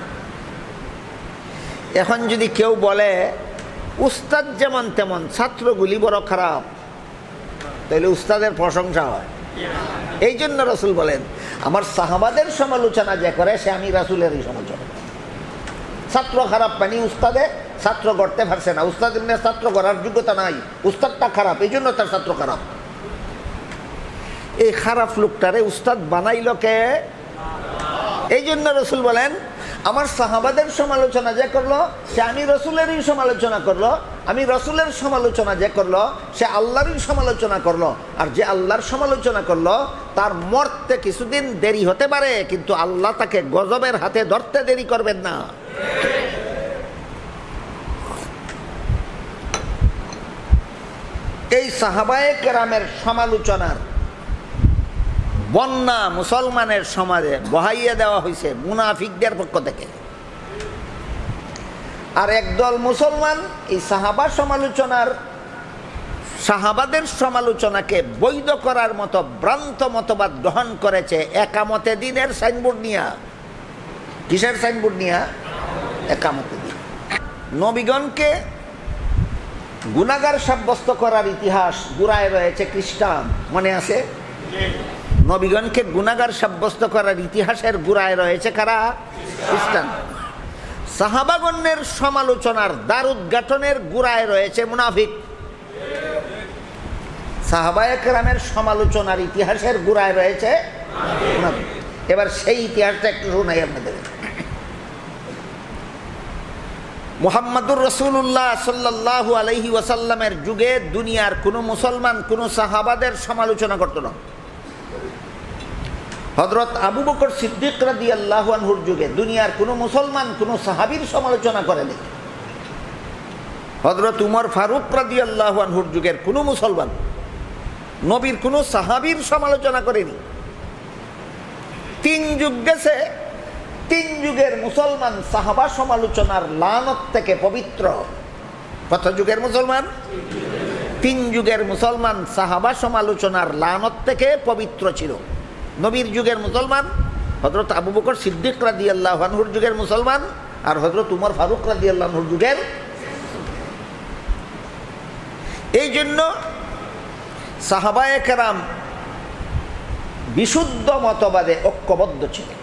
এখন যদি কেউ বলে উস্তাদ যেমন তেমন ছাত্রগুলি বড় খারাপ, তাহলে উস্তাদের প্রশংসা হয়। এই জন্য রাসূল বলেন, আমার সাহাবাদের সমালোচনা যে করে সে আমি রাসূলেরই সমালোচনা। ছাত্র খারাপ মানে উস্তাদে ছাত্র করতে পারছে না, উস্তাদের ছাত্র করার যোগ্যতা নাই, উস্তাদটা খারাপ এই জন্য তার ছাত্র খারাপ। এই খারাপ লোকটারে উস্তাদ বানাইল কে? এই জন্য রাসূল বলেন, আমার সাহাবাদের সমালোচনা যে করলো সে আমি রাসূলেরই সমালোচনা করলো, আমি রাসূলের সমালোচনা যে করলো সে আল্লাহরই সমালোচনা করলো, আর যে আল্লাহর সমালোচনা করলো তার মরতে কিছুদিন দেরি হতে পারে, কিন্তু আল্লাহ তাকে গজবের হাতে ধরতে দেরি করবেন না। এই সাহাবায়ে কেরামের সমালোচনার বন্যা মুসলমানের সমাজে বহাইয়া দেওয়া হয়েছে মুনাফিকদের পক্ষ থেকে। আর একদল মুসলমান এই সাহাবাদের সমালোচনাকে বৈধ করার মতো ভ্রান্ত মতবাদ গ্রহণ করেছে একামতে দিনের সাইনবোর্ড নিয়া। কিসের সাইনবোর্ড নিয়া? একামতে দিন। নবীগণকে গুনাহগার সাব্যস্ত করার ইতিহাস গুড়ায় রয়েছে খ্রিস্টান, মনে আছে? নবীগণকে গুনাহগার সাব্যস্ত করার ইতিহাসের গুড়ায় রয়েছে কারা? খ্রিস্টান। সাহাবাগণের সমালোচনার দ্বার উদ্ঘাটনের গুড়ায় রয়েছে মুনাফিক। সাহাবায়ে কেরামের সমালোচনার ইতিহাসের গুড়ায় রয়েছে মুনাফিক। এবার সেই ইতিহাসটা একটু শোনাই আপনাদের। মুহাম্মাদুর রাসূলুল্লাহ সাল্লাল্লাহু আলাইহি ওয়াসাল্লামের যুগে দুনিয়ার কোনো মুসলমান কোনো সাহাবাদের সমালোচনা করত না। হযরত আবু বকর সিদ্দিক রাদিয়াল্লাহু আনহুর যুগে দুনিয়ার কোনো মুসলমান কোনো সাহাবীর সমালোচনা করেনি। হযরত উমর ফারুক রাদিয়াল্লাহু আনহুর যুগের কোনো মুসলমান নবীর কোনো সাহাবীর সমালোচনা করেনি। 3 যুগ গেছে, 3 যুগের মুসলমান সাহাবা সমালোচনার লানত থেকে পবিত্র। কত যুগের মুসলমান? 3 যুগের মুসলমান সাহাবা সমালোচনার লানত থেকে পবিত্র ছিল। নবীর যুগের মুসলমান হযরত আবু বকর সিদ্দিক রাদিয়াল্লাহু আনহুর যুগের মুসলমান, আর হযরত উমর ফারুক রাদিয়াল্লাহু আনহুর যুগের। এই জন্য সাহাবায়ে কেরাম বিশুদ্ধ মতবাদে ঐক্যবদ্ধ ছিলেন।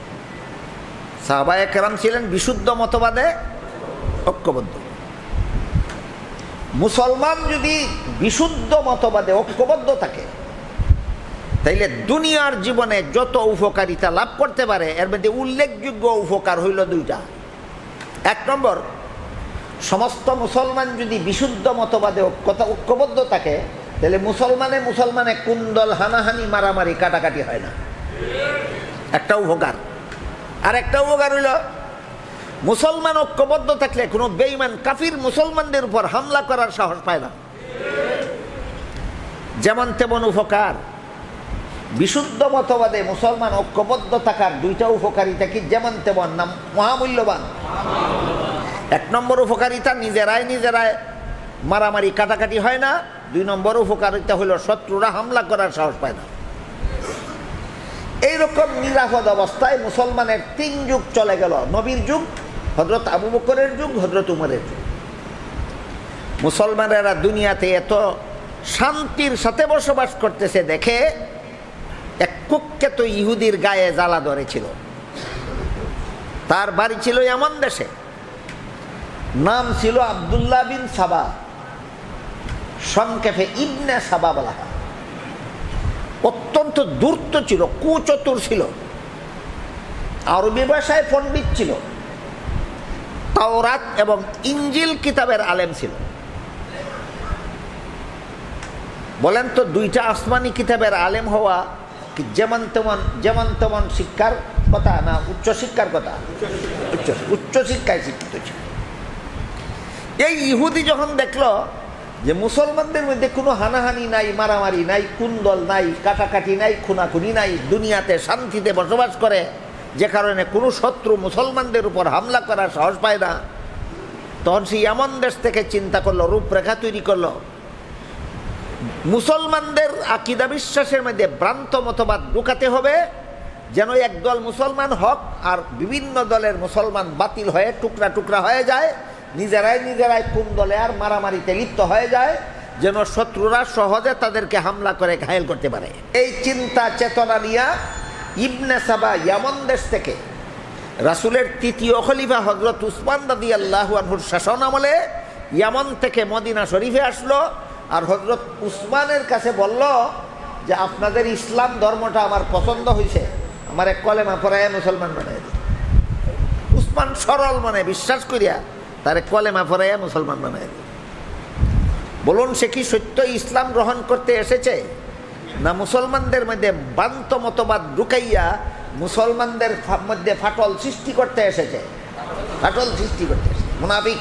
সাহাবায়ে কেরাম ছিলেন বিশুদ্ধ মতবাদে ঐক্যবদ্ধ। মুসলমান যদি বিশুদ্ধ মতবাদে ঐক্যবদ্ধ থাকে তাইলে দুনিয়ার জীবনে যত উপকারিতা লাভ করতে পারে এর মধ্যে উল্লেখযোগ্য উপকার হইল 2টা। 1 নম্বর, সমস্ত মুসলমান যদি বিশুদ্ধ মতবাদে ঐক্যবদ্ধ থাকে তাহলে মুসলমানে কুন্দল হানাহানি মারামারি কাটাকাটি হয় না, একটা উপকার। আর একটা উপকার হইল মুসলমান ঐক্যবদ্ধ থাকলে কোনো বেঈমান কাফির মুসলমানদের উপর হামলা করার সাহস পায় না। যেমন তেমন উপকার। বিশুদ্ধ মতবাদে মুসলমান ঐক্যবদ্ধ থাকার 2টা উপকারিতা কি যেমন তেমন নাম মহামূল্যবান। 1 নম্বর উপকারিতা, নিজেরাই মারামারি কাটাকাটি হয় না। 2 নম্বর উপকারিতা হলো শত্রুরা হামলা করার সাহস পায় না। এইরকম নিরাপদ অবস্থায় মুসলমানের 3 যুগ চলে গেল। নবীর যুগ, হযরত আবু বকরের যুগ, হযরত উমরের যুগ। মুসলমানেরা দুনিয়াতে এত শান্তির সাথে বসবাস করতেছে দেখে এক কুখ্যাত ইহুদির গায়ে জ্বালা ধরেছিল। তার বাড়ি ছিল এমন দেশে, নাম ছিল আব্দুল্লাহ বিন সাবা, সংক্ষেপে ইবনে সাবা বলা হয়। অত্যন্ত ধূর্ত ছিল, কুচতুর ছিল, আরবি ভাষায় পণ্ডিত ছিল, তাওরাত এবং ইঞ্জিল কিতাবের আলেম ছিল। বলেন তো, দুইটা আসমানি কিতাবের আলেম হওয়া কি যেমন তেমন শিক্ষার কথা না উচ্চ শিক্ষার কথা? উচ্চ শিক্ষায় শিক্ষিত ছিল। এই ইহুদি যখন দেখলো যে মুসলমানদের মধ্যে কোনো হানাহানি নাই, মারামারি নাই, কুন্দল নাই, কাটাকাটি নাই, খুনাখুনি নাই, দুনিয়াতে শান্তিতে বসবাস করে, যে কারণে কোনো শত্রু মুসলমানদের উপর হামলা করার সাহস পায় না, তখন সে এমন দেশ থেকে চিন্তা করলো, রূপরেখা তৈরি করলো, মুসলমানদের আকীদা বিশ্বাসের মধ্যে ভ্রান্ত মতবাদ ঢুকাতে হবে, যেন একদল মুসলমান হক আর বিভিন্ন দলের মুসলমান বাতিল হয়ে টুকরা টুকরা হয়ে যায়, নিজেরাই কুন্দলে আর মারামারিতে লিপ্ত হয়ে যায়, যেন শত্রুরা সহজে তাদেরকে হামলা করে ঘায়েল করতে পারে। এই চিন্তা চেতনা নিয়ে ইবনে সাবা ইয়ামন দেশ থেকে রাসূলের তৃতীয় খলিফা হযরত উসমান রাদিয়াল্লাহু আনহুর শাসন আমলে ইয়ামন থেকে মদিনা শরীফে আসলো। আর হযরত উসমানের কাছে বলল যে আপনাদের ইসলাম ধর্মটা আমার পছন্দ হয়েছে, আমার এক কলেমা পড়াইয়া মুসলমান বানাই দিন। উসমান সরল মনে বিশ্বাস করিয়া তার কলেমা পড়াইয়া মুসলমান বানাই দিন। বলুন, সে কি সত্য ইসলাম গ্রহণ করতে এসেছে, না মুসলমানদের মধ্যে ভ্রান্ত মতবাদ ঢুকাইয়া মুসলমানদের মধ্যে ফাটল সৃষ্টি করতে এসেছে? ফাটল সৃষ্টি করতে এসেছে মুনাফিক।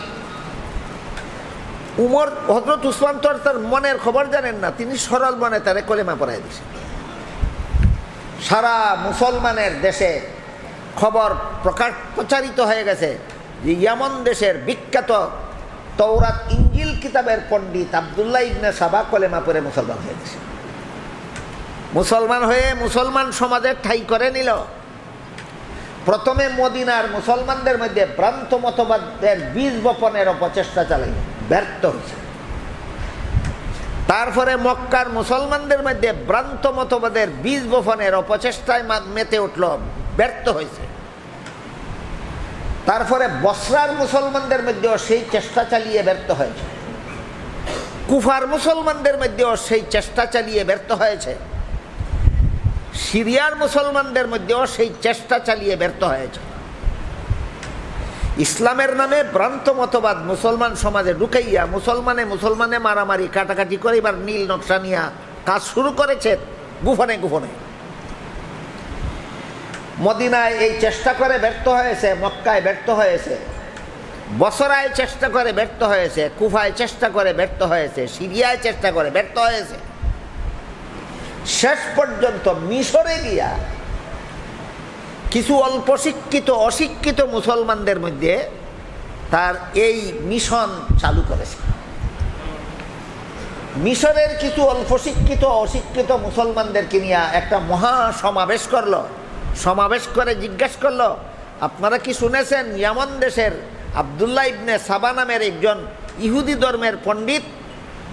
উমর হযরত উসমান তো তার মনের খবর জানেন না, তিনি সরল মনে তারে কলেমা পড়াই দিয়েছেন। সারা মুসলমানের দেশে খবর প্রচারিত হয়ে গেছে যে ইয়ামন দেশের বিখ্যাত তাওরাত ইঞ্জিল কিতাবের পণ্ডিত আব্দুল্লাহ ইবনে সাবা কলেমা পড়ে মুসলমান হয়ে গেছে। মুসলমান হয়ে মুসলমান সমাজের ঠাঁই করে নিল। প্রথমে মদিনার মুসলমানদের মধ্যে ভ্রান্ত মতবাদের বীজ বপনের অপচেষ্টা চালাই, ব্যর্থ হয়েছে। তারপরে মক্কার মুসলমানদের মধ্যে ভ্রান্ত মতবাদের বীজ বপনের অপচেষ্টায় মেতে উঠল, ব্যর্থ হয়েছে। তারপরে বসরার মুসলমানদের মধ্যেও সেই চেষ্টা চালিয়ে ব্যর্থ হয়েছে। কুফার মুসলমানদের মধ্যেও সেই চেষ্টা চালিয়ে ব্যর্থ হয়েছে। সিরিয়ার মুসলমানদের মধ্যেও সেই চেষ্টা চালিয়ে ব্যর্থ হয়েছে। ইসলামের নামে ভ্রান্ত মতবাদ মুসলমান সমাজে ঢুকাইয়া মুসলমানে মারামারি কাটাকাটি করে এবার নীল নকশা নিয়ে কাজ শুরু করেছে গোপনে গোপনে। মদিনায় এই চেষ্টা করে ব্যর্থ হয়েছে, মক্কায় ব্যর্থ হয়েছে, বসরায় চেষ্টা করে ব্যর্থ হয়েছে, কুফায় চেষ্টা করে ব্যর্থ হয়েছে, সিরিয়ায় চেষ্টা করে ব্যর্থ হয়েছে। শেষ পর্যন্ত মিশরে গিয়া কিছু অল্প শিক্ষিত অশিক্ষিত মুসলমানদের মধ্যে তার এই মিশন চালু করেছে। মিশরের কিছু অল্প শিক্ষিত অশিক্ষিত মুসলমানদেরকে নিয়ে একটা মহা সমাবেশ করলো। সমাবেশ করে জিজ্ঞাসা করলো, আপনারা কি শুনেছেন ইয়ামন দেশের আব্দুল্লাহ ইবনে সাবা নামের একজন ইহুদি ধর্মের পণ্ডিত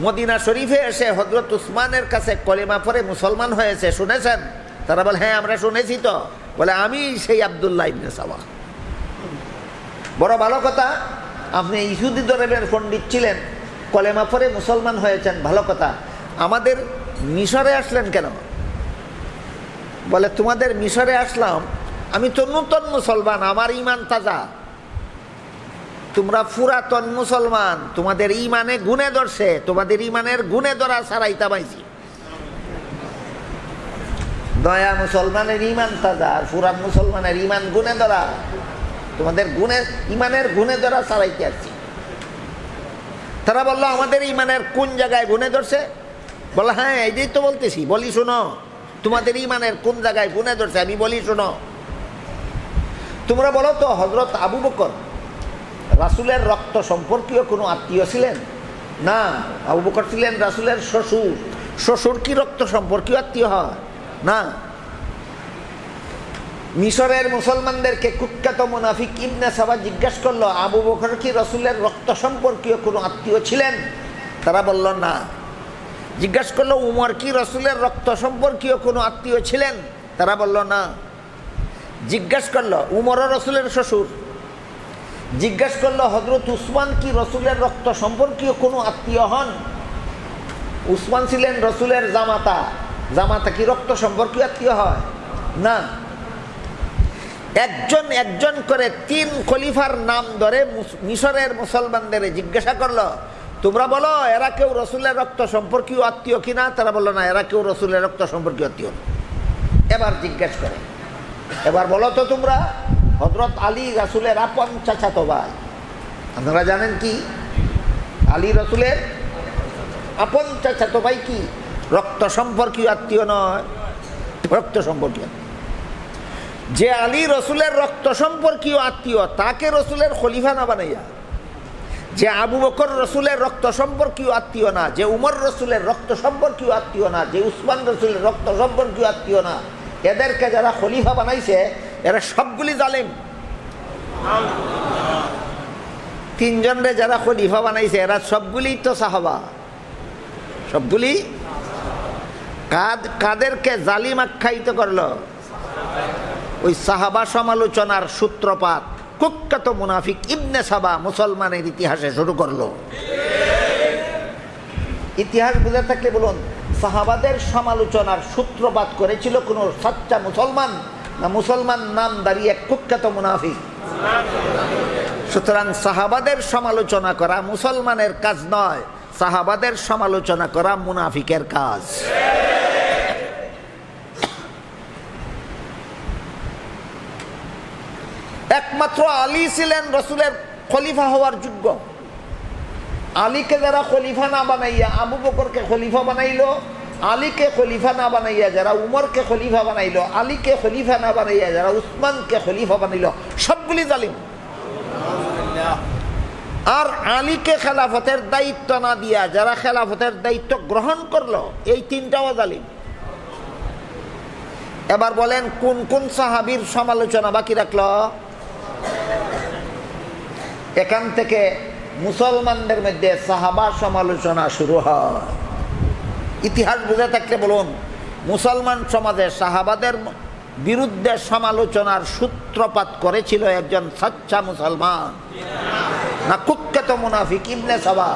মদিনা শরীফে এসে হযরত উসমানের কাছে কলেমা পড়ে মুসলমান হয়েছে, শুনেছেন? তারা বলে, হ্যাঁ আমরা শুনেছি। তো বলে, আমি সেই আব্দুল্লাহ ইবনে সাবা। বড় ভালো কথা, আপনি ইহুদি ধর্মের পণ্ডিত ছিলেন, কলেমা পড়ে মুসলমান হয়েছেন, ভালো কথা। আমাদের মিশরে আসলেন কেন? বলে, তোমাদের মিশরে আসলাম, আমি তো নূতন মুসলমান, আমার ঈমান তাজা। তোমরা পুরাতন মুসলমান, তোমাদের ঈমানে গুণে ধরছে, তোমাদের ঈমানের গুণে ধরা ছাড়াই তাবাইছি। দয়া মুসলমানের ঈমান তাজা, আর পুরান মুসলমানের ঈমান গুণে ধরা, তোমাদের ঈমানের গুণে ধরা ছাড়াইতে আসছি। তারা বললো, আমাদের ঈমানের কোন জায়গায় গুণে ধরছে? বলে, হ্যাঁ এইটাই তো বলতেছি। বলি, শোনো, তোমাদের ঈমানের কোন জায়গায় গুণে ধরছে আমি বলি, শোনো। তোমরা বলো তো, হযরত আবু বকর রাসূলের রক্ত সম্পর্কীয় কোনো আত্মীয় ছিলেন? না, আবু বকর ছিলেন রাসূলের শ্বশুর। শ্বশুর কি রক্ত সম্পর্কীয় আত্মীয় হয়? না। মিশরের মুসলমানদেরকে কুখ্যাত মুনাফিক ইবনে সাবা জিজ্ঞাসা করলো, আবু বকর কি রসুলের রক্ত সম্পর্কীয় কোনো আত্মীয় ছিলেন? তারা বলল না। জিজ্ঞাসা করলো, উমর কি রসুলের রক্ত সম্পর্কীয় কোনো আত্মীয় ছিলেন? তারা বলল না। জিজ্ঞাসা করলো, উমরও রসুলের শ্বশুর। জিজ্ঞাসা করলো, হযরত উসমান কি রসুলের রক্ত সম্পর্কীয় কোনো আত্মীয় হন? উসমান ছিলেন রসুলের জামাতা। জামাতা কি রক্ত সম্পর্কীয় আত্মীয় হয়? না। একজন একজন করে 3 খলিফার নাম ধরে মিশরের মুসলমানদের জিজ্ঞাসা করলো, তোমরা বলো এরা কেউ রসুলের রক্ত সম্পর্কীয় আত্মীয় কিনা? তারা বললো না, এরা কেউ রসুলের রক্ত সম্পর্কীয় আত্মীয় না। এবার জিজ্ঞাসা করে, এবার বলো তো তোমরা, হযরত আলী রাসূলের আপন চাচাতো ভাই। আপনারা জানেন কি আলী রাসূলের আপন চাচাতো ভাই কি রক্ত সম্পর্কীয় আত্মীয় নয়? রক্ত সম্পর্কীয়। যে আলী রসুলের রক্ত সম্পর্কীয় আত্মীয় তাকে রসুলের খলিফা না বানাইয়া, যে আবু বকর রসুলের রক্ত সম্পর্কীয় আত্মীয় না, যে উমর রসুলের রক্ত সম্পর্কীয় আত্মীয় না, যে উসমান রসুলের রক্ত সম্পর্কীয় আত্মীয় না, এদেরকে যারা খলিফা বানাইছে এরা সবগুলি জালেম। 3 জনরে যারা খলিফা বানাইছে এরা সবগুলি তো সাহাবা। সবগুলি কাদেরকে জালিম আখ্যায়িত করলো? ওই সাহাবা সমালোচনার সূত্রপাত কুখ্যাত মুনাফিক ইবনে সাবা মুসলমানের ইতিহাসে শুরু করলো। ইতিহাস বুঝে থাকলে বলুন, সাহাবাদের সমালোচনার সূত্রপাত করেছিল কোন সচ্চা মুসলমান না মুসলমান নামধারী এক কুখ্যাত মুনাফিক? সুতরাং সাহাবাদের সমালোচনা করা মুসলমানের কাজ নয়, সাহাবাদের সমালোচনা করা মুনাফিকের কাজ। একমাত্র আলী ছিলেন রসুলের খলিফা হওয়ার যোগ্য। আলীকে যারা খলিফা না বানাইয়া আবু বকরকে খলিফা বানাইলো, আলীকে খলিফা না বানাইয়া যারা উমরকে খলিফা বানাইলো, আলীকে খলিফা না বানাইয়া যারা উসমানকে খলিফা বানাইলো, সবগুলি জালিম। আর আলীকে খেলাফতের দায়িত্ব না দিয়া যারা খেলাফতের দায়িত্ব গ্রহণ করলো, এই 3টাও জালিম। এবার বলেন কোন কোন সাহাবীর সমালোচনা বাকি রাখলো? এখান থেকে মুসলমানদের মধ্যে সাহাবা সমালোচনা শুরু হয়। ইতিহাস বুঝে থাকলে বলুন, মুসলমান সমাজে সাহাবাদের বিরুদ্ধে সমালোচনার সূত্রপাত করেছিল একজন সচ্চা মুসলমান না কুখ্যাত মুনাফিক ইবনে সাবা?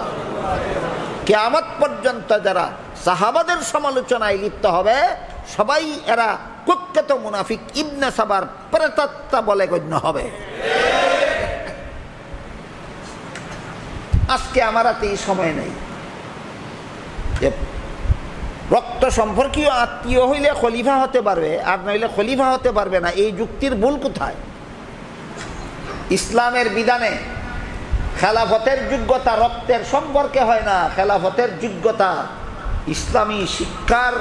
কিয়ামত পর্যন্ত যারা সাহাবাদের সমালোচনায় লিপ্ত হবে সবাই এরা কুখ্যাত মুনাফিক ইবনে সাবার প্রেতাত্মা বলে গণ্য হবে। আজকে আমার হাতে এই সময় নেই। রক্ত সম্পর্কীয় আত্মীয় হইলে খলিফা হতে পারবে আর নইলে খলিফা হতে পারবে না, এই যুক্তির ভুল কোথায়? ইসলামের বিধানে খেলাফতের যোগ্যতা রক্তের সম্পর্কে হয় না, খেলাফতের যোগ্যতা ইসলামী শিক্ষার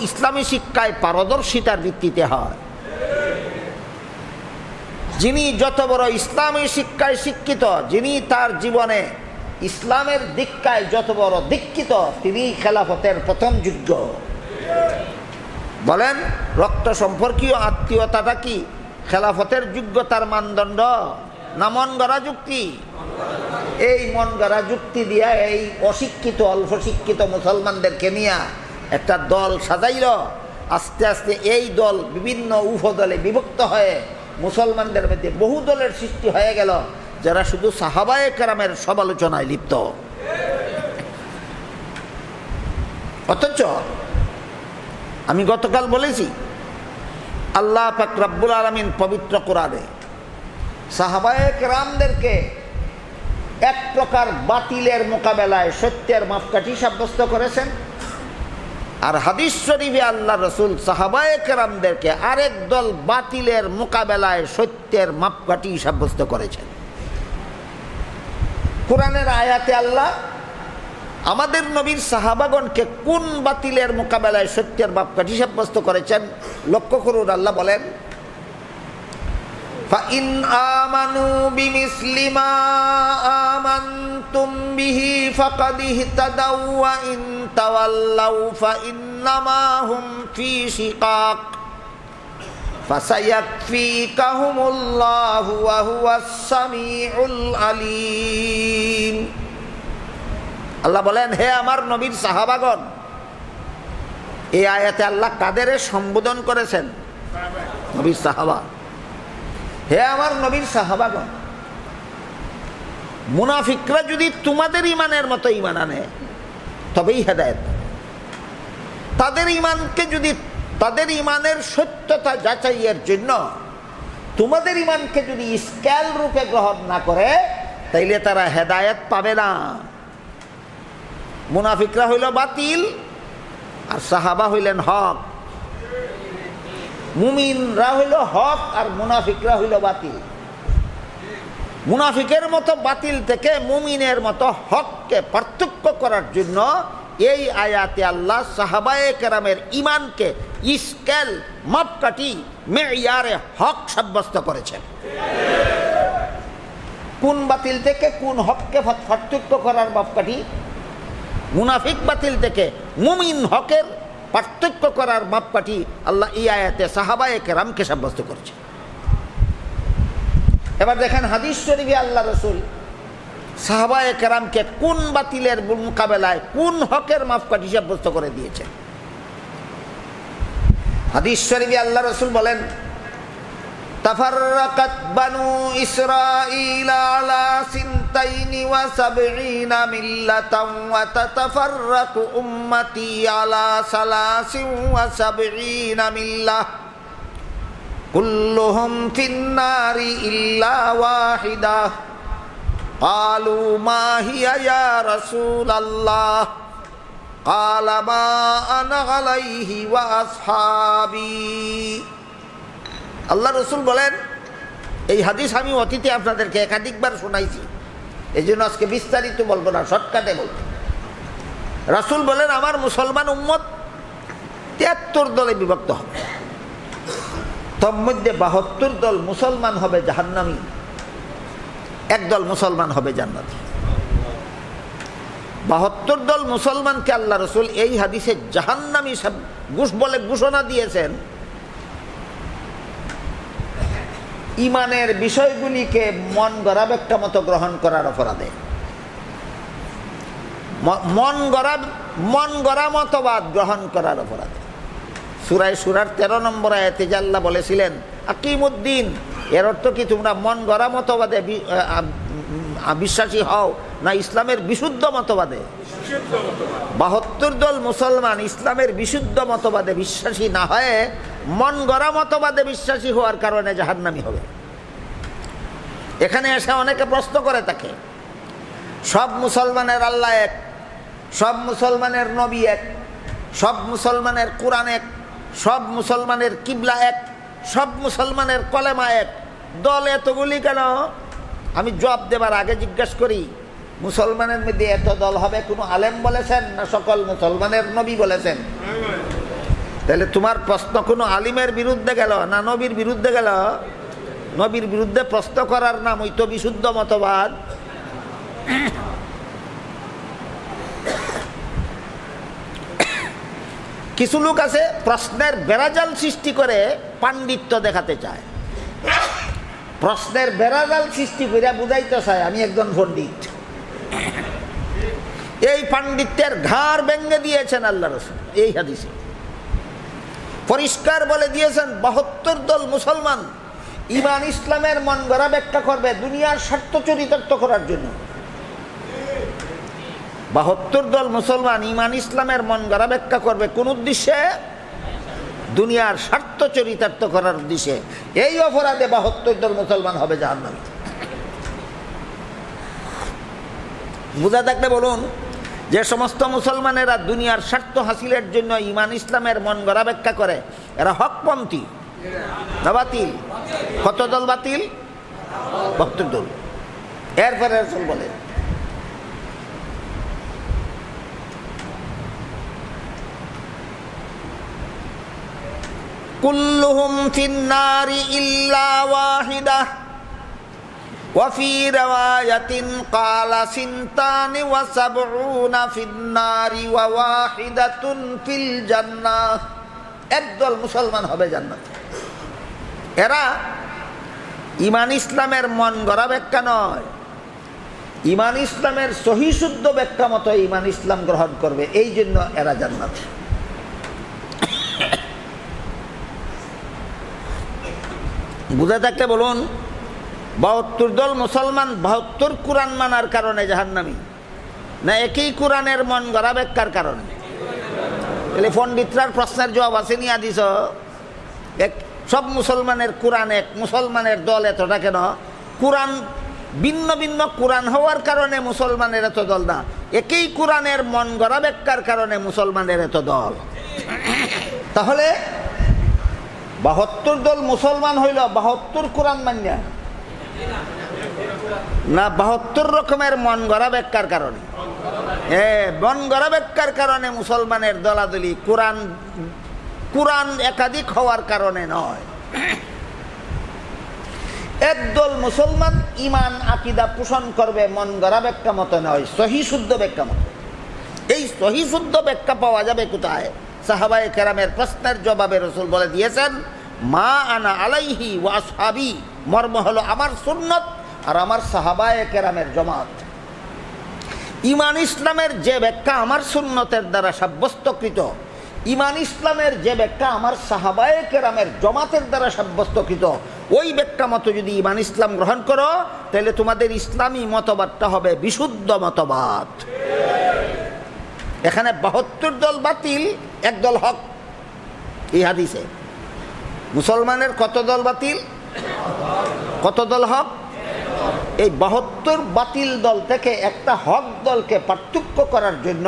ইসলামী শিক্ষায় পারদর্শিতার ভিত্তিতে হয়। যিনি যত বড় ইসলামী শিক্ষায় শিক্ষিত, যিনি তার জীবনে ইসলামের দীক্ষায় যত বড় দীক্ষিত, তিনি খেলাফতের প্রথম যোগ্য। বলেন রক্ত সম্পর্কীয় আত্মীয়তাটা কি খেলাফতের যোগ্যতার মানদণ্ড না মন গড়া যুক্তি? এই মন গড়া যুক্তি দিয়া এই অশিক্ষিত অল্প শিক্ষিত মুসলমানদেরকে নিয়ে একটা দল সাজাইল। আস্তে আস্তে এই দল বিভিন্ন উপদলে বিভক্ত হয়ে মুসলমানদের মধ্যে বহু দলের সৃষ্টি হয়ে গেল, যারা শুধু সাহাবায়ে কেরামের সমালোচনায় লিপ্ত। অথচ আমি গতকাল বলেছি, আল্লাহ পাক রব্বুল আলামিন পবিত্র কোরআনে সাহাবায়ে কেরামদেরকে এক প্রকার বাতিলের মোকাবেলায় সত্যের মাপকাঠি সাব্যস্ত করেছেন, আর হাদিস শরীফে আল্লাহ রসুল সাহাবায়ে কেরামদেরকে আরেক দল বাতিলের মোকাবেলায় সত্যের মাপকাঠি সাব্যস্ত করেছেন। কোরআনের আয়াতে আল্লাহ আমাদের নবীর সাহাবাগণকে কোন বাতিলের মোকাবেলায় সত্যের মাপকাঠি সাব্যস্ত করেছেন লক্ষ্য করুন। আল্লাহ বলেন, فَإِنْ آمَنُوا بِمِثْلِ مَا آمَنْتُمْ بِهِ فَقَدِ اهْتَدَوْا وَإِنْ تَوَلَّوْا فَإِنَّمَا هُمْ فِي شِقَاقٍ ফাসায়াকফিকাহুমুল্লাহু ওয়া হুয়াস সামিউল আলিম। আল্লাহ বলেন, হে আমার নবীর সাহাবাগণ, এই আয়াতে আল্লাহ কাদের সম্বোধন করেছেন? নবীর সাহাবা। হে আমার নবীর সাহাবাগণ, মুনাফিকরা যদি তোমাদের ইমানের মতো ইমান আনে তবেই হেদায়েত। তাদের ইমানকে যদি, তাদের ইমানের সত্যতা যাচাইয়ের জন্য তোমাদের ইমানকে যদি স্কেল রূপে গ্রহণ না করে, তাইলে তারা হেদায়েত পাবে না। মুনাফিকরা হইল বাতিল আর সাহাবা হইলেন হক। মুমিনরা হইল হক আর মুনাফিকরা হইল বাতিল। মুনাফিকের মতো বাতিল থেকে মুমিনের মতো হককে পার্থক্য করার জন্য এই আয়াতে আল্লাহ সাহাবায়ে কেরামের ইমানকে স্কেল, মাপকাঠি, মেয়ারে হক সাব্যস্ত করেছেন। কোন বাতিল থেকে কোন হককে পার্থক্য করার মাপকাঠি? মুনাফিক বাতিল থেকে মুমিন হকের পার্থক্য করার মাপকাঠি আল্লাহ এই আয়াতে সাহাবায়ে কেরামকে সাব্যস্ত করেছে। এবার দেখেন হাদিস শরীফে আল্লাহ রসুল সাহাবায়ে কেরামকে কোন বাতিলের মোকাবেলায় কোন হকের মাপকাঠি সাব্যস্ত করে দিয়েছেন। হাদিস শরীফে আল্লাহ রসুল বলেন, তাফাররাকাত বানু ইসরাঈল আলা সিনতাইনি ওয়া সাবঈনা মিল্লাতান ওয়া তাতাফাররাকু উম্মতি আলা সালাসিন ওয়া সাবঈনা মিল্লাহ কুল্লুহুম ফিন্নারি ইল্লা ওয়াহিদা ক্বালু মা হিয়া ইয়া রাসূলাল্লাহ ক্বালা মা আনা আলাইহি ওয়া আসহাবি। আল্লাহ রসুল বলেন, এই হাদিস আমি অতীতে আপনাদেরকে একাধিকবার শোনাইছি, এই জন্য আজকে বিস্তারিত বলবো না, শর্টকাটে বলবো। রাসূল বলেন, আমার মুসলমান উম্মত ৭৩ দলে বিভক্ত হবে। তোর মধ্যে ৭২ দল মুসলমান হবে জাহান্নামী, একদল মুসলমান হবে জান্নাতি। ৭২ দল মুসলমানকে আল্লাহ রসুল এই হাদিসে জাহান্নামী বলে ঘোষণা দিয়েছেন ইমানের বিষয়গুলিকে মন গড়া ব্যাখ্যা মতো গ্রহণ করার অপরাধে। মন গড়া মতবাদ গ্রহণ করার অপরাধে। সূরা সূরার ১৩ নম্বর আয়াতে যে আল্লাহ বলেছিলেন আকিমুদ্দিন, এর অর্থ কি তোমরা মন গড়া মতবাদে বিশ্বাসী হও না ইসলামের বিশুদ্ধ মতবাদে? ৭২ দল মুসলমান ইসলামের বিশুদ্ধ মতবাদে বিশ্বাসী না হয়ে মন গড়া মতবাদে বিশ্বাসী হওয়ার কারণে জাহান্নামী হবে। এখানে এসে অনেকে প্রশ্ন করে থাকে, সব মুসলমানের আল্লাহ এক, সব মুসলমানের নবী এক, সব মুসলমানের কোরআন এক, সব মুসলমানের কিবলা এক, সব মুসলমানের কলেমা এক, দল এতগুলি কেন? আমি জবাব দেবার আগে জিজ্ঞেস করি, মুসলমানের মধ্যে এত দল হবে কোনো আলেম বলেছেন না সকল মুসলমানের নবী বলেছেন? তাহলে তোমার প্রশ্ন কোনো আলিমের বিরুদ্ধে গেল না নবীর বিরুদ্ধে গেল? নবীর বিরুদ্ধে প্রশ্ন করার নাম ওই তো বিশুদ্ধ মতবাদ। কিছু লোক আছে প্রশ্নের বেড়াজাল সৃষ্টি করে পাণ্ডিত্য দেখাতে চায়, প্রশ্নের বেড়াজাল সৃষ্টি করে বুঝাইতে চায় আমি একজন পণ্ডিত। এই পাণ্ডিত্যের ঘাড় ভেঙে দিয়েছেন আল্লাহ রাসূল এই হাদিসে। পরিষ্কার বলে দিয়েছেন ৭২ দল মুসলমান ঈমান ইসলামের মন গড়া ব্যাখ্যা করবে দুনিয়ার স্বার্থ চরিতার্থ করার জন্য। ৭২ দল মুসলমান ঈমান ইসলামের মন গড়া ব্যাখ্যা করবে কোন উদ্দেশ্যে? দুনিয়ার স্বার্থ চরিতার্থ করার উদ্দেশ্যে। এই অপরাধে ৭২ দল মুসলমান হবে জাহান্নামী। বুঝা থাকলে বলুন, যে সমস্ত মুসলমানেরা দুনিয়ার স্বার্থ হাসিলের জন্য ঈমান ইসলামের মন গড়া ব্যাখ্যা করে, এরা হকপন্থী না বাতিল? কত দল বাতিল? ৭২ দল। এরপরে রাসূল বলে, কুল্লুহুম ফিন্নারি ইল্লা ওয়াহিদা ওয়া ফি রিওয়ায়াতিন ক্বালা সিনতানি ওয়া সাবউনা ফিন্নারি ওয়া ওয়াহিদাতুন ফিল জান্নাহ। একদল মুসলমান হবে জান্নাতে। এরা ইমান ইসলামের মন গড়া ব্যাখ্যা নয়, ইমান ইসলামের সহি শুদ্ধ ব্যাখ্যা মতো ইমান ইসলাম গ্রহণ করবে, এই জন্য এরা জান্নাত। বুঝে থাকলে বলুন, ৭২ দল মুসলমান ৭২ কোরআন মানার কারণে জাহান্নামী, না একই কোরআনের মন গড়া ব্যাখ্যার কারণে? তাহলে পণ্ডিতরার প্রশ্নের জবাব আছে নিয়ে দিস, এক সব মুসলমানের কোরআন এক, মুসলমানের দল এতটা কেন? কোরআন ভিন্ন ভিন্ন কোরআন হওয়ার কারণে মুসলমানের এত দল না, একই কোরআনের মন গড়া ব্যাখ্যার কারণে মুসলমানের এত দল। তাহলে ৭২ দল মুসলমান হইল ৭২ কোরআন মান্য না ৭২ রকমের মন গড়া ব্যাখ্যার কারণে? মন গড়া ব্যাখ্যার কারণে মুসলমানের দলাদলি, কোরআন একাধিক হওয়ার কারণে নয়। একদল মুসলমান ইমান আকিদা পোষণ করবে মন গড়া ব্যাখ্যা মতো নয়, সহি শুদ্ধ ব্যাখ্যা মতো। এই সহি শুদ্ধ ব্যাখ্যা পাওয়া যাবে কোথায়? সাহাবায়ে কেরামের প্রশ্নের জবাবে রাসূল বলে দিয়েছেন, মা আনা আলাইহি ওয়া আসহাবি, মর্ম হলো আমার সুন্নত আর আমার সাহাবায়ে কেরামের জামাত। ইমান ইসলামের যে ব্যাখ্যা আমার সুন্নতের দ্বারা সাব্যস্তকৃত, ইমান ইসলামের যে ব্যাখ্যা আমার সাহাবায়ে কেরামের জামাতের দ্বারা সাব্যস্তকৃত, ওই ব্যাখ্যা মতো যদি ইমান ইসলাম গ্রহণ করো, তাহলে তোমাদের ইসলামী মতবাদটা হবে বিশুদ্ধ মতবাদ। এখানে ৭২ দল বাতিল, এক দল হক। এই হাদিসে মুসলমানের কত দল বাতিল, কত দল হক? এই ৭২ বাতিল দল থেকে একটা হক দলকে পার্থক্য করার জন্য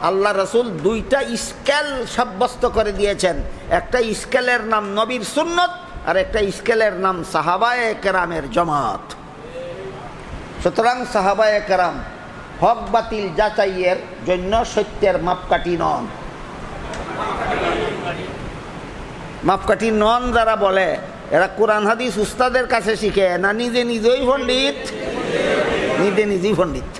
আল্লাহ রাসূল 2টা স্কেল সাব্যস্ত করে দিয়েছেন। একটা স্কেলের নাম নবীর সুন্নত আর একটা স্কেলের নাম সাহাবায়ে কেরামের জামাত। সুতরাং সাহাবায়ে কেরাম হক বাতিল যাচাইয়ের জন্য সত্যের মাপকাঠি নন। মাপকাঠি নন যারা বলে, এরা কোরআন হাদিস উস্তাদের কাছে শিখে না নিজে নিজেই পণ্ডিত? নিজে নিজেই পণ্ডিত।